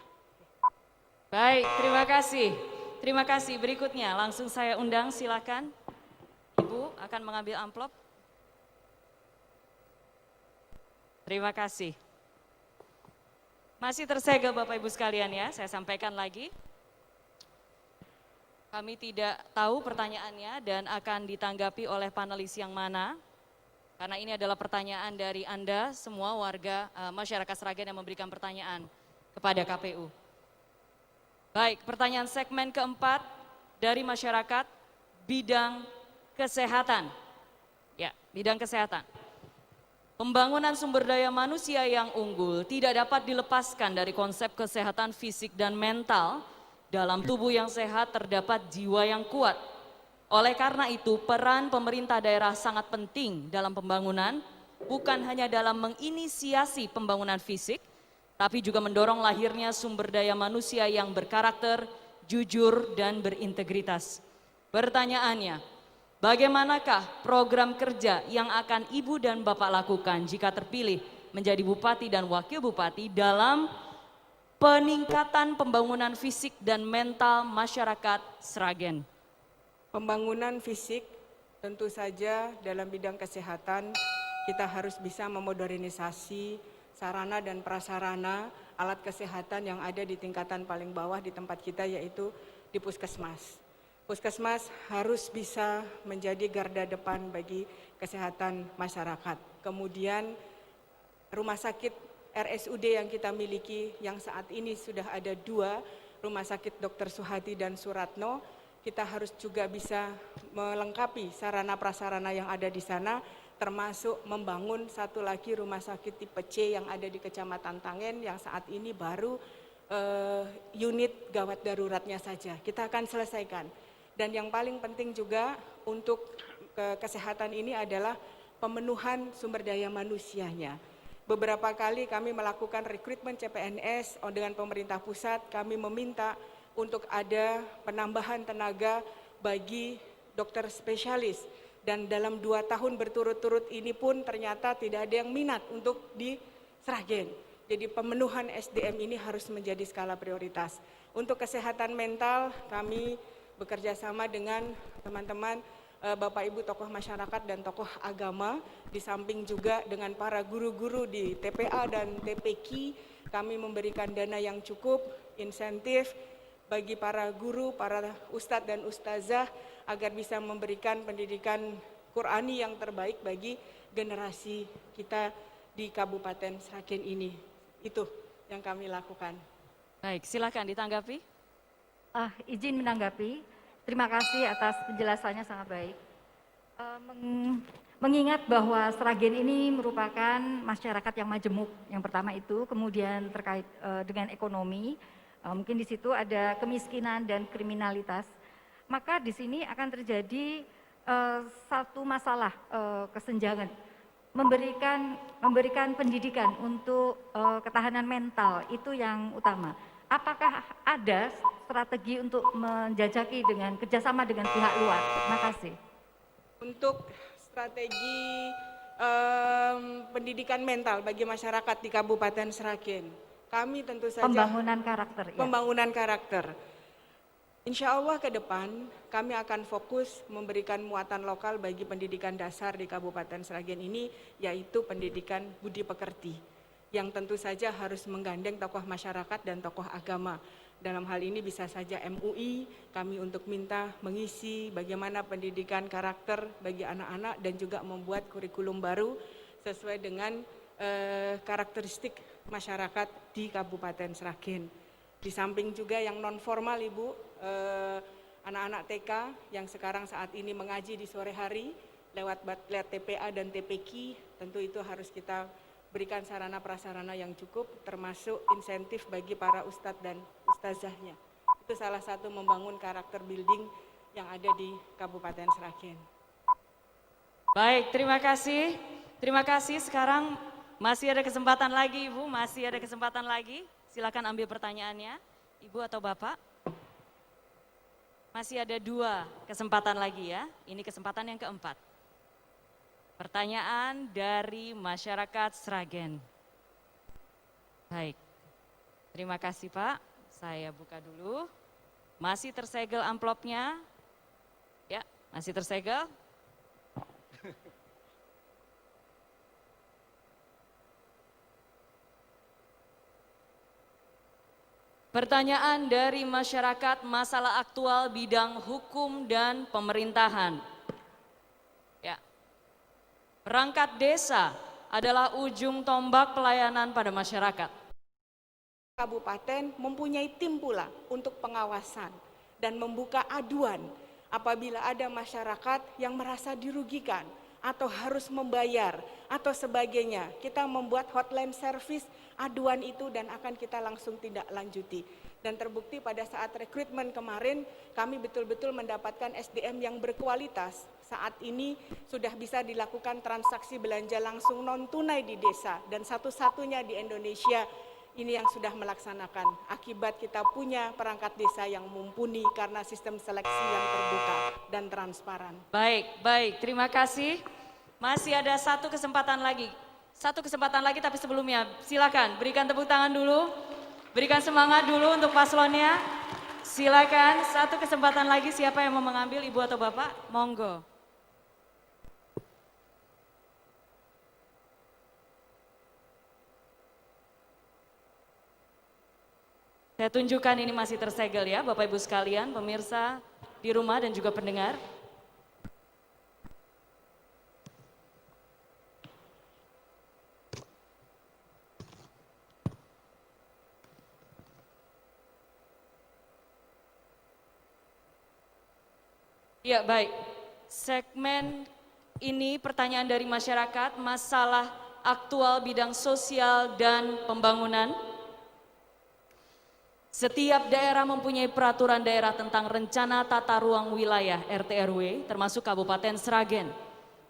Speaker 2: Baik, terima kasih. Terima kasih. Berikutnya langsung saya undang, silakan. Ibu akan mengambil amplop. Terima kasih. Masih tersegel Bapak Ibu sekalian ya, saya sampaikan lagi. Kami tidak tahu pertanyaannya dan akan ditanggapi oleh panelis yang mana. Karena ini adalah pertanyaan dari Anda semua warga masyarakat Sragen yang memberikan pertanyaan kepada KPU. Baik, pertanyaan segmen keempat dari masyarakat bidang kesehatan. Ya, bidang kesehatan. Pembangunan sumber daya manusia yang unggul tidak dapat dilepaskan dari konsep kesehatan fisik dan mental. Dalam tubuh yang sehat terdapat jiwa yang kuat. Oleh karena itu, peran pemerintah daerah sangat penting dalam pembangunan, bukan hanya dalam menginisiasi pembangunan fisik, tapi juga mendorong lahirnya sumber daya manusia yang berkarakter, jujur, dan berintegritas. Pertanyaannya, bagaimanakah program kerja yang akan Ibu dan Bapak lakukan jika terpilih menjadi Bupati dan Wakil Bupati dalam peningkatan pembangunan fisik dan mental masyarakat Sragen?
Speaker 4: Pembangunan fisik tentu saja dalam bidang kesehatan kita harus bisa memodernisasi sarana dan prasarana alat kesehatan yang ada di tingkatan paling bawah di tempat kita, yaitu di puskesmas. Puskesmas harus bisa menjadi garda depan bagi kesehatan masyarakat. Kemudian rumah sakit RSUD yang kita miliki yang saat ini sudah ada 2, Rumah Sakit Dr. Suhati dan Suratno, kita harus juga bisa melengkapi sarana prasarana yang ada di sana, termasuk membangun satu lagi rumah sakit tipe C yang ada di Kecamatan Tangen yang saat ini baru unit gawat daruratnya saja. Kita akan selesaikan. Dan yang paling penting juga untuk kesehatan ini adalah pemenuhan sumber daya manusianya. Beberapa kali kami melakukan rekrutmen CPNS dengan pemerintah pusat, kami meminta untuk ada penambahan tenaga bagi dokter spesialis. Dan dalam 2 tahun berturut-turut ini pun ternyata tidak ada yang minat untuk di Sragen. Jadi pemenuhan SDM ini harus menjadi skala prioritas. Untuk kesehatan mental kami bekerja sama dengan teman-teman Bapak Ibu tokoh masyarakat dan tokoh agama, di samping juga dengan para guru-guru di TPA dan TPQ, kami memberikan dana yang cukup, insentif bagi para guru, para ustadz dan ustazah agar bisa memberikan pendidikan Qurani yang terbaik bagi generasi kita di Kabupaten Sragen ini. Itu yang kami lakukan.
Speaker 2: Baik, silakan ditanggapi.
Speaker 10: Izin menanggapi. Terima kasih atas penjelasannya sangat baik. Mengingat bahwa Sragen ini merupakan masyarakat yang majemuk, yang pertama itu, kemudian terkait dengan ekonomi, mungkin di situ ada kemiskinan dan kriminalitas, maka di sini akan terjadi satu masalah kesenjangan, memberikan pendidikan untuk ketahanan mental, itu yang utama. Apakah ada strategi untuk menjajaki dengan kerjasama dengan pihak luar? Terima kasih.
Speaker 4: Untuk strategi pendidikan mental bagi masyarakat di Kabupaten Sragen, kami tentu saja
Speaker 10: pembangunan karakter.
Speaker 4: Pembangunan karakter. Insya Allah ke depan kami akan fokus memberikan muatan lokal bagi pendidikan dasar di Kabupaten Sragen ini, yaitu pendidikan budi pekerti, yang tentu saja harus menggandeng tokoh masyarakat dan tokoh agama. Dalam hal ini bisa saja MUI, kami untuk minta mengisi bagaimana pendidikan karakter bagi anak-anak dan juga membuat kurikulum baru sesuai dengan karakteristik masyarakat di Kabupaten Sragen. Di samping juga yang non formal Ibu, anak-anak TK yang sekarang saat ini mengaji di sore hari lewat TPA dan TPQ, tentu itu harus kita berikan sarana prasarana yang cukup, termasuk insentif bagi para ustadz dan ustazahnya. Itu salah satu membangun karakter building yang ada di Kabupaten Sragen.
Speaker 2: Baik, terima kasih. Terima kasih. Sekarang masih ada kesempatan lagi, Ibu. Masih ada kesempatan lagi. Silakan ambil pertanyaannya, Ibu atau Bapak. Masih ada 2 kesempatan lagi ya. Ini kesempatan yang keempat. Pertanyaan dari masyarakat Sragen. Baik, terima kasih Pak. Saya buka dulu. Masih tersegel amplopnya? Ya, masih tersegel. Pertanyaan dari masyarakat, masalah aktual bidang hukum dan pemerintahan. Ya. Perangkat desa adalah ujung tombak pelayanan pada masyarakat.
Speaker 4: Kabupaten mempunyai tim pula untuk pengawasan dan membuka aduan apabila ada masyarakat yang merasa dirugikan atau harus membayar atau sebagainya. Kita membuat hotline service aduan itu dan akan kita langsung tindak lanjuti. Dan terbukti pada saat rekrutmen kemarin kami betul-betul mendapatkan SDM yang berkualitas. Saat ini sudah bisa dilakukan transaksi belanja langsung non tunai di desa dan satu-satunya di Indonesia ini yang sudah melaksanakan. Akibat kita punya perangkat desa yang mumpuni karena sistem seleksi yang terbuka dan transparan.
Speaker 2: Baik, terima kasih. Masih ada satu kesempatan lagi. Tapi sebelumnya silakan berikan tepuk tangan dulu. Berikan semangat dulu untuk paslonnya. Silakan, satu kesempatan lagi, siapa yang mau mengambil, Ibu atau Bapak? Monggo. Saya tunjukkan ini masih tersegel ya, Bapak Ibu sekalian, pemirsa di rumah dan juga pendengar. Ya baik, segmen ini pertanyaan dari masyarakat, masalah aktual bidang sosial dan pembangunan. Setiap daerah mempunyai peraturan daerah tentang rencana tata ruang wilayah RT/RW, termasuk Kabupaten Sragen.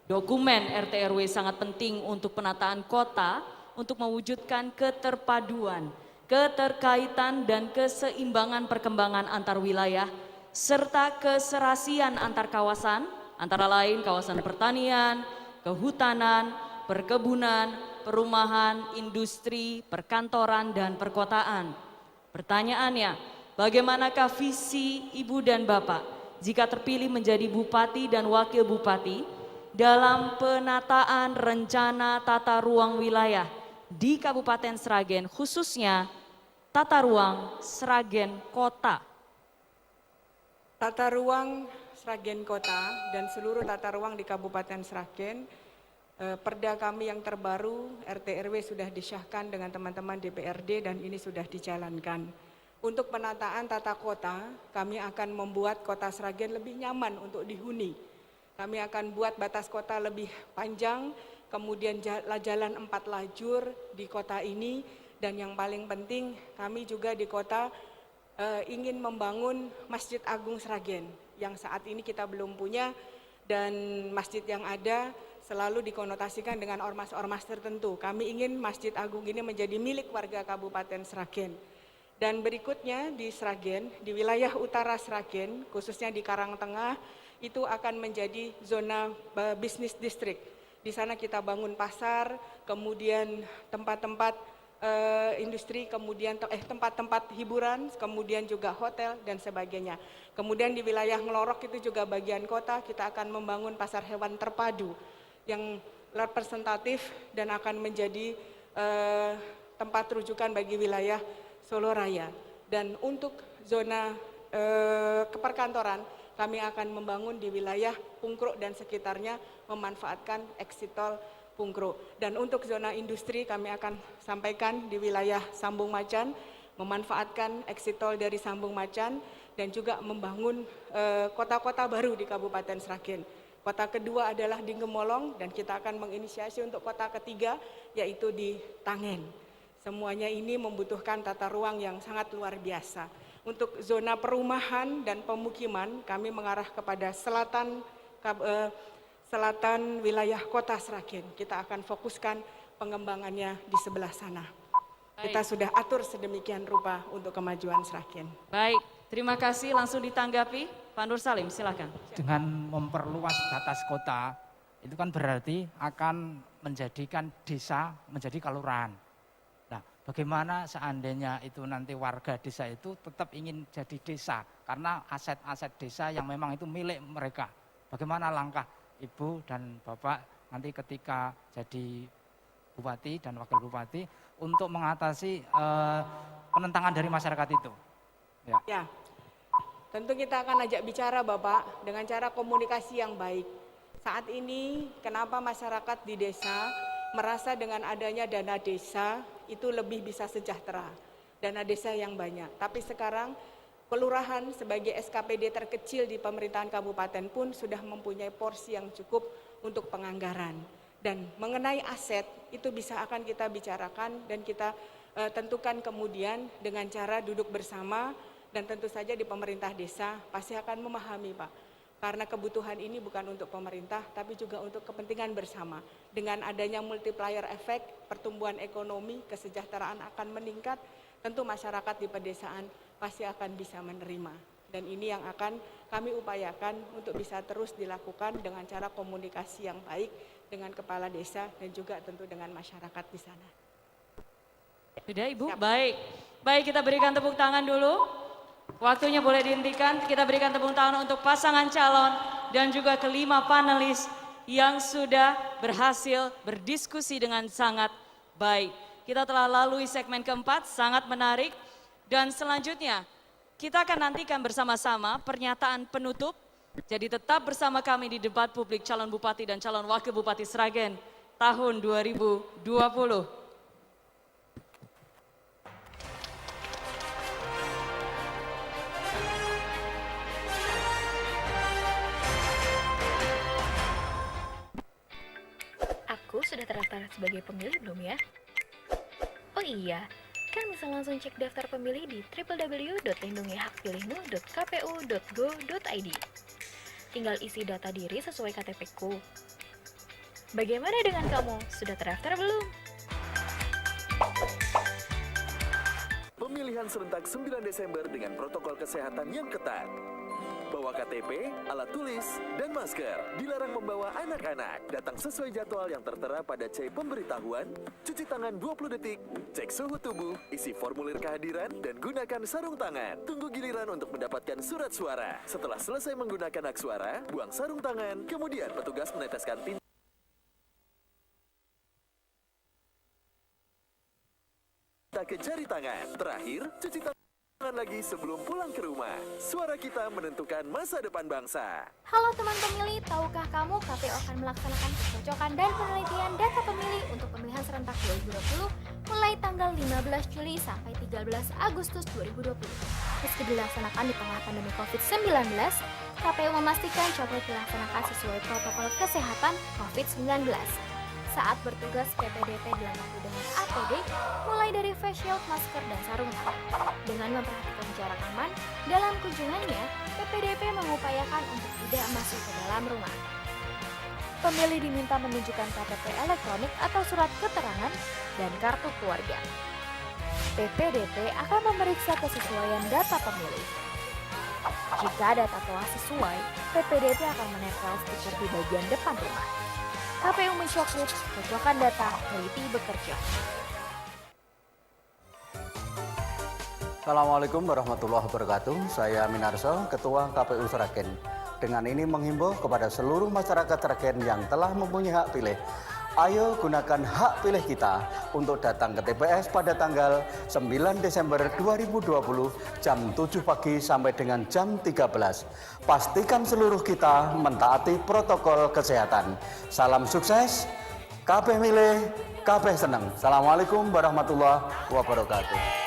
Speaker 2: Dokumen RT/RW sangat penting untuk penataan kota, untuk mewujudkan keterpaduan, keterkaitan dan keseimbangan perkembangan antar wilayah, serta keserasian antar kawasan, antara lain kawasan pertanian, kehutanan, perkebunan, perumahan, industri, perkantoran, dan perkotaan. Pertanyaannya, bagaimanakah visi Ibu dan Bapak jika terpilih menjadi Bupati dan Wakil Bupati dalam penataan rencana tata ruang wilayah di Kabupaten Sragen, khususnya tata ruang Sragen Kota?
Speaker 4: Tata ruang Sragen Kota dan seluruh tata ruang di Kabupaten Sragen, perda kami yang terbaru RT/RW sudah disahkan dengan teman-teman DPRD dan ini sudah dijalankan. Untuk penataan tata kota, kami akan membuat kota Sragen lebih nyaman untuk dihuni. Kami akan buat batas kota lebih panjang, kemudian jalan 4 lajur di kota ini, dan yang paling penting kami juga di kota ingin membangun Masjid Agung Sragen yang saat ini kita belum punya, dan masjid yang ada selalu dikonotasikan dengan ormas-ormas tertentu. Kami ingin Masjid Agung ini menjadi milik warga Kabupaten Sragen. Dan berikutnya di Sragen, di wilayah utara Sragen, khususnya di Karangtengah, itu akan menjadi zona bisnis distrik. Di sana kita bangun pasar, kemudian tempat-tempat industri, kemudian tempat-tempat hiburan, kemudian juga hotel dan sebagainya. Kemudian di wilayah Ngelorok itu juga bagian kota, kita akan membangun pasar hewan terpadu yang representatif dan akan menjadi tempat rujukan bagi wilayah Solo Raya. Dan untuk zona keperkantoran, kami akan membangun di wilayah Pungkruk dan sekitarnya, memanfaatkan exit tol Pungkruk. Dan untuk zona industri kami akan sampaikan di wilayah Sambung Macan, memanfaatkan exit tol dari Sambung Macan dan juga membangun kota-kota baru di Kabupaten Sragen. Kota kedua adalah di Gemolong dan kita akan menginisiasi untuk kota ketiga yaitu di Tangen. Semuanya ini membutuhkan tata ruang yang sangat luar biasa. Untuk zona perumahan dan pemukiman kami mengarah kepada selatan wilayah kota Sragen. Kita akan fokuskan pengembangannya di sebelah sana. Baik. Kita sudah atur sedemikian rupa untuk kemajuan Sragen.
Speaker 2: Baik, terima kasih. Langsung ditanggapi, Pak Nur Salim, silakan.
Speaker 7: Dengan memperluas batas kota, itu kan berarti akan menjadikan desa menjadi kelurahan. Nah, bagaimana seandainya itu nanti warga desa itu tetap ingin jadi desa, karena aset-aset desa yang memang itu milik mereka. Bagaimana langkah Ibu dan Bapak nanti ketika jadi Bupati dan Wakil Bupati untuk mengatasi penentangan dari masyarakat itu?
Speaker 4: Ya, tentu kita akan ajak bicara Bapak dengan cara komunikasi yang baik. Saat ini kenapa masyarakat di desa merasa dengan adanya dana desa itu lebih bisa sejahtera, dana desa yang banyak. Tapi sekarang kelurahan sebagai SKPD terkecil di pemerintahan kabupaten pun sudah mempunyai porsi yang cukup untuk penganggaran. Dan mengenai aset itu bisa akan kita bicarakan dan kita tentukan kemudian dengan cara duduk bersama, dan tentu saja di pemerintah desa pasti akan memahami Pak. Karena kebutuhan ini bukan untuk pemerintah tapi juga untuk kepentingan bersama. Dengan adanya multiplier effect, pertumbuhan ekonomi, kesejahteraan akan meningkat, tentu masyarakat di pedesaan pasti akan bisa menerima. Dan ini yang akan kami upayakan untuk bisa terus dilakukan dengan cara komunikasi yang baik dengan kepala desa dan juga tentu dengan masyarakat di sana.
Speaker 2: Sudah Ibu? Baik. Baik, kita berikan tepuk tangan dulu. Waktunya boleh dihentikan. Kita berikan tepuk tangan untuk pasangan calon dan juga kelima panelis yang sudah berhasil berdiskusi dengan sangat baik. Kita telah lalui segmen keempat, sangat menarik. Dan selanjutnya kita akan nantikan bersama-sama pernyataan penutup. Jadi tetap bersama kami di debat publik calon bupati dan calon wakil bupati Sragen tahun 2020.
Speaker 12: Aku sudah terdaftar sebagai pemilih belum ya? Oh iya, kan bisa langsung cek daftar pemilih di www.lindungihakpilihmu.kpu.go.id. Tinggal isi data diri sesuai KTP-ku. Bagaimana dengan kamu? Sudah terdaftar belum?
Speaker 15: Pemilihan serentak 9 Desember dengan protokol kesehatan yang ketat. Bawa KTP, alat tulis, dan masker. Dilarang membawa anak-anak. Datang sesuai jadwal yang tertera pada C pemberitahuan, cuci tangan 20 detik, cek suhu tubuh, isi formulir kehadiran, dan gunakan sarung tangan. Tunggu giliran untuk mendapatkan surat suara. Setelah selesai menggunakan hak suara, buang sarung tangan, kemudian petugas meneteskan tinta ke jari tangan. Terakhir, cuci tangan lagi sebelum pulang ke rumah. Suara kita menentukan masa depan bangsa.
Speaker 12: Halo teman pemilih, tahukah kamu KPU akan melaksanakan pencocokan dan penelitian data pemilih untuk pemilihan serentak 2020 mulai tanggal 15 Juli sampai 13 Agustus 2020. Meski dilaksanakan di tengah pandemi COVID-19, KPU memastikan coba dilaksanakan sesuai protokol kesehatan COVID-19. Saat bertugas PPDP dilengkapi dengan APD, mulai dari face shield, masker, dan sarung tangan. Dengan memperhatikan jarak aman, dalam kunjungannya, PPDP mengupayakan untuk tidak masuk ke dalam rumah. Pemilih diminta menunjukkan KTP elektronik atau surat keterangan dan kartu keluarga. PPDP akan memeriksa kesesuaian data pemilih. Jika data telah sesuai, PPDP akan menempel stiker di bagian depan rumah. KPU mensyukur cocokan data teliti bekerja.
Speaker 3: Assalamualaikum warahmatullahi wabarakatuh. Saya Minarso, Ketua KPU Sragen. Dengan ini menghimbau kepada seluruh masyarakat Sragen yang telah mempunyai hak pilih. Ayo gunakan hak pilih kita untuk datang ke TPS pada tanggal 9 Desember 2020 jam 7 pagi sampai dengan jam 13. Pastikan seluruh kita mentaati protokol kesehatan. Salam sukses, KB milih, KB senang. Assalamualaikum warahmatullahi wabarakatuh.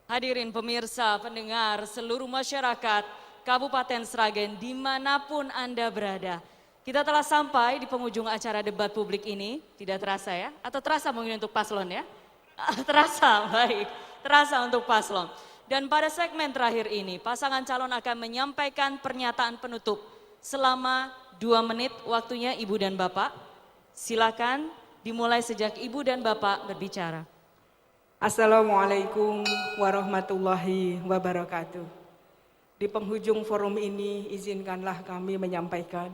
Speaker 2: Hadirin pemirsa, pendengar, seluruh masyarakat Kabupaten Sragen dimanapun Anda berada. Kita telah sampai di penghujung acara debat publik ini, tidak terasa ya? Atau terasa mungkin untuk paslon ya? Terasa, baik. Terasa untuk paslon. Dan pada segmen terakhir ini, pasangan calon akan menyampaikan pernyataan penutup selama 2 menit waktunya Ibu dan Bapak. Silakan dimulai sejak Ibu dan Bapak berbicara.
Speaker 4: Assalamualaikum warahmatullahi wabarakatuh. Di penghujung forum ini izinkanlah kami menyampaikan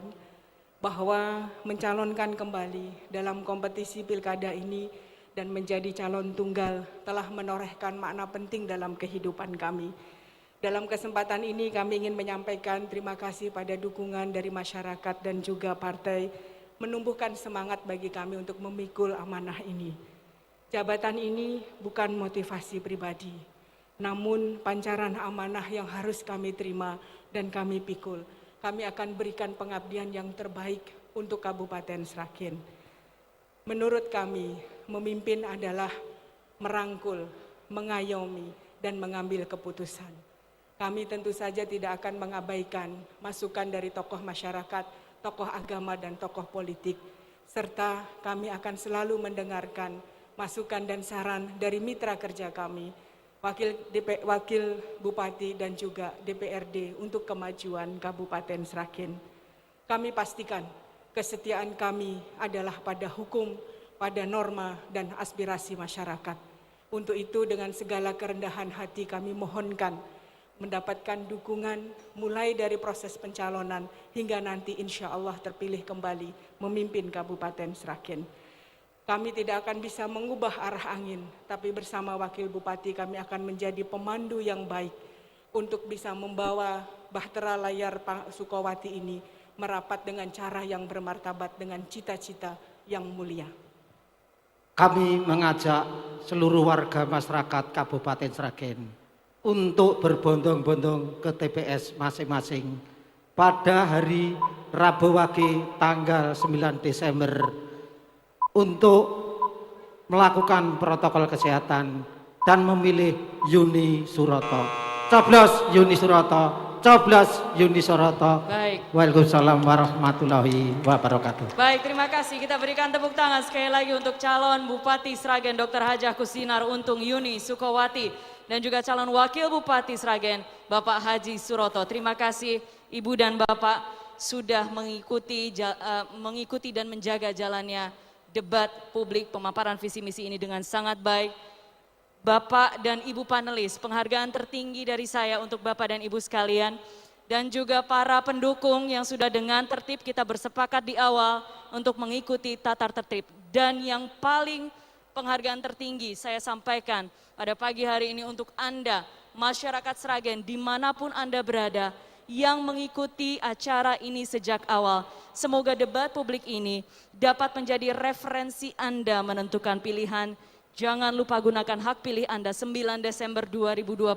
Speaker 4: bahwa mencalonkan kembali dalam kompetisi pilkada ini dan menjadi calon tunggal telah menorehkan makna penting dalam kehidupan kami. Dalam kesempatan ini kami ingin menyampaikan terima kasih pada dukungan dari masyarakat dan juga partai menumbuhkan semangat bagi kami untuk memikul amanah ini. Jabatan ini bukan motivasi pribadi, namun pancaran amanah yang harus kami terima dan kami pikul. Kami akan berikan pengabdian yang terbaik untuk Kabupaten Sragen. Menurut kami, memimpin adalah merangkul, mengayomi, dan mengambil keputusan. Kami tentu saja tidak akan mengabaikan masukan dari tokoh masyarakat, tokoh agama, dan tokoh politik, serta kami akan selalu mendengarkan masukan dan saran dari mitra kerja kami, Wakil Bupati dan juga DPRD untuk kemajuan Kabupaten Sragen. Kami pastikan kesetiaan kami adalah pada hukum, pada norma dan aspirasi masyarakat. Untuk itu dengan segala kerendahan hati kami mohonkan mendapatkan dukungan mulai dari proses pencalonan hingga nanti insya Allah terpilih kembali memimpin Kabupaten Sragen. Kami tidak akan bisa mengubah arah angin, tapi bersama Wakil Bupati kami akan menjadi pemandu yang baik untuk bisa membawa bahtera layar Sukowati ini merapat dengan cara yang bermartabat dengan cita-cita yang mulia.
Speaker 8: Kami mengajak seluruh warga masyarakat Kabupaten Sragen untuk berbondong-bondong ke TPS masing-masing pada hari Rabu Wage tanggal 9 Desember untuk melakukan protokol kesehatan dan memilih Yuni Suroto. Coblos Yuni Suroto, coblos Yuni Suroto.
Speaker 2: Baik.
Speaker 8: Waalaikumsalam warahmatullahi wabarakatuh.
Speaker 2: Baik, terima kasih. Kita berikan tepuk tangan sekali lagi untuk calon Bupati Sragen Dr. Hajah Kusinar Untung Yuni Sukowati dan juga calon Wakil Bupati Sragen Bapak Haji Suroto. Terima kasih Ibu dan Bapak sudah mengikuti dan menjaga jalannya debat publik pemaparan visi misi ini dengan sangat baik. Bapak dan Ibu panelis, penghargaan tertinggi dari saya untuk Bapak dan Ibu sekalian dan juga para pendukung yang sudah dengan tertib kita bersepakat di awal untuk mengikuti tata tertib. Dan yang paling penghargaan tertinggi saya sampaikan pada pagi hari ini untuk Anda, masyarakat Sragen dimanapun Anda berada yang mengikuti acara ini sejak awal. Semoga debat publik ini dapat menjadi referensi Anda menentukan pilihan. Jangan lupa gunakan hak pilih Anda 9 Desember 2020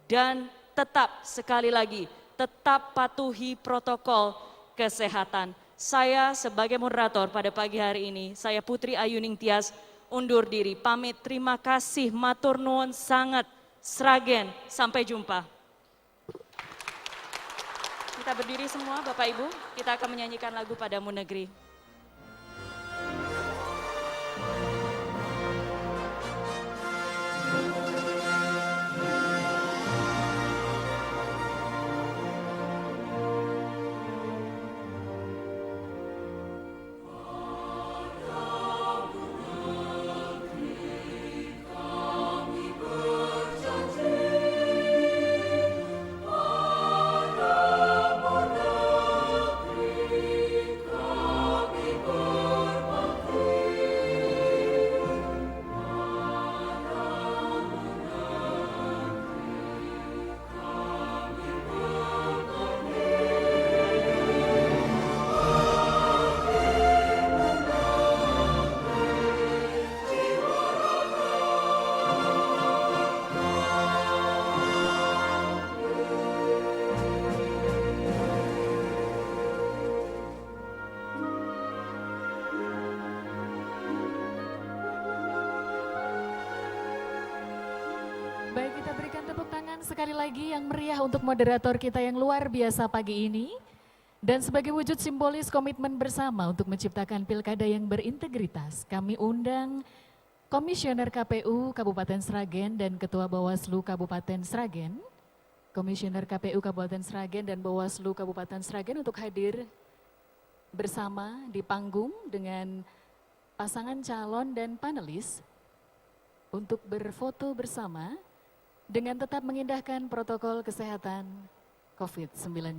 Speaker 2: dan tetap sekali lagi tetap patuhi protokol kesehatan. Saya sebagai moderator pada pagi hari ini, saya Putri Ayuning Tias undur diri, pamit, terima kasih, matur nuwun sangat, Sragen, sampai jumpa. Kita berdiri semua Bapak Ibu, kita akan menyanyikan lagu Padamu Negeri.
Speaker 16: Baik, kita berikan tepuk tangan sekali lagi yang meriah untuk moderator kita yang luar biasa pagi ini. Dan sebagai wujud simbolis komitmen bersama untuk menciptakan pilkada yang berintegritas, kami undang Komisioner KPU Kabupaten Sragen dan Ketua Bawaslu Kabupaten Sragen, Komisioner KPU Kabupaten Sragen dan Bawaslu Kabupaten Sragen untuk hadir bersama di panggung dengan pasangan calon dan panelis untuk berfoto bersama dengan tetap mengindahkan protokol kesehatan COVID-19.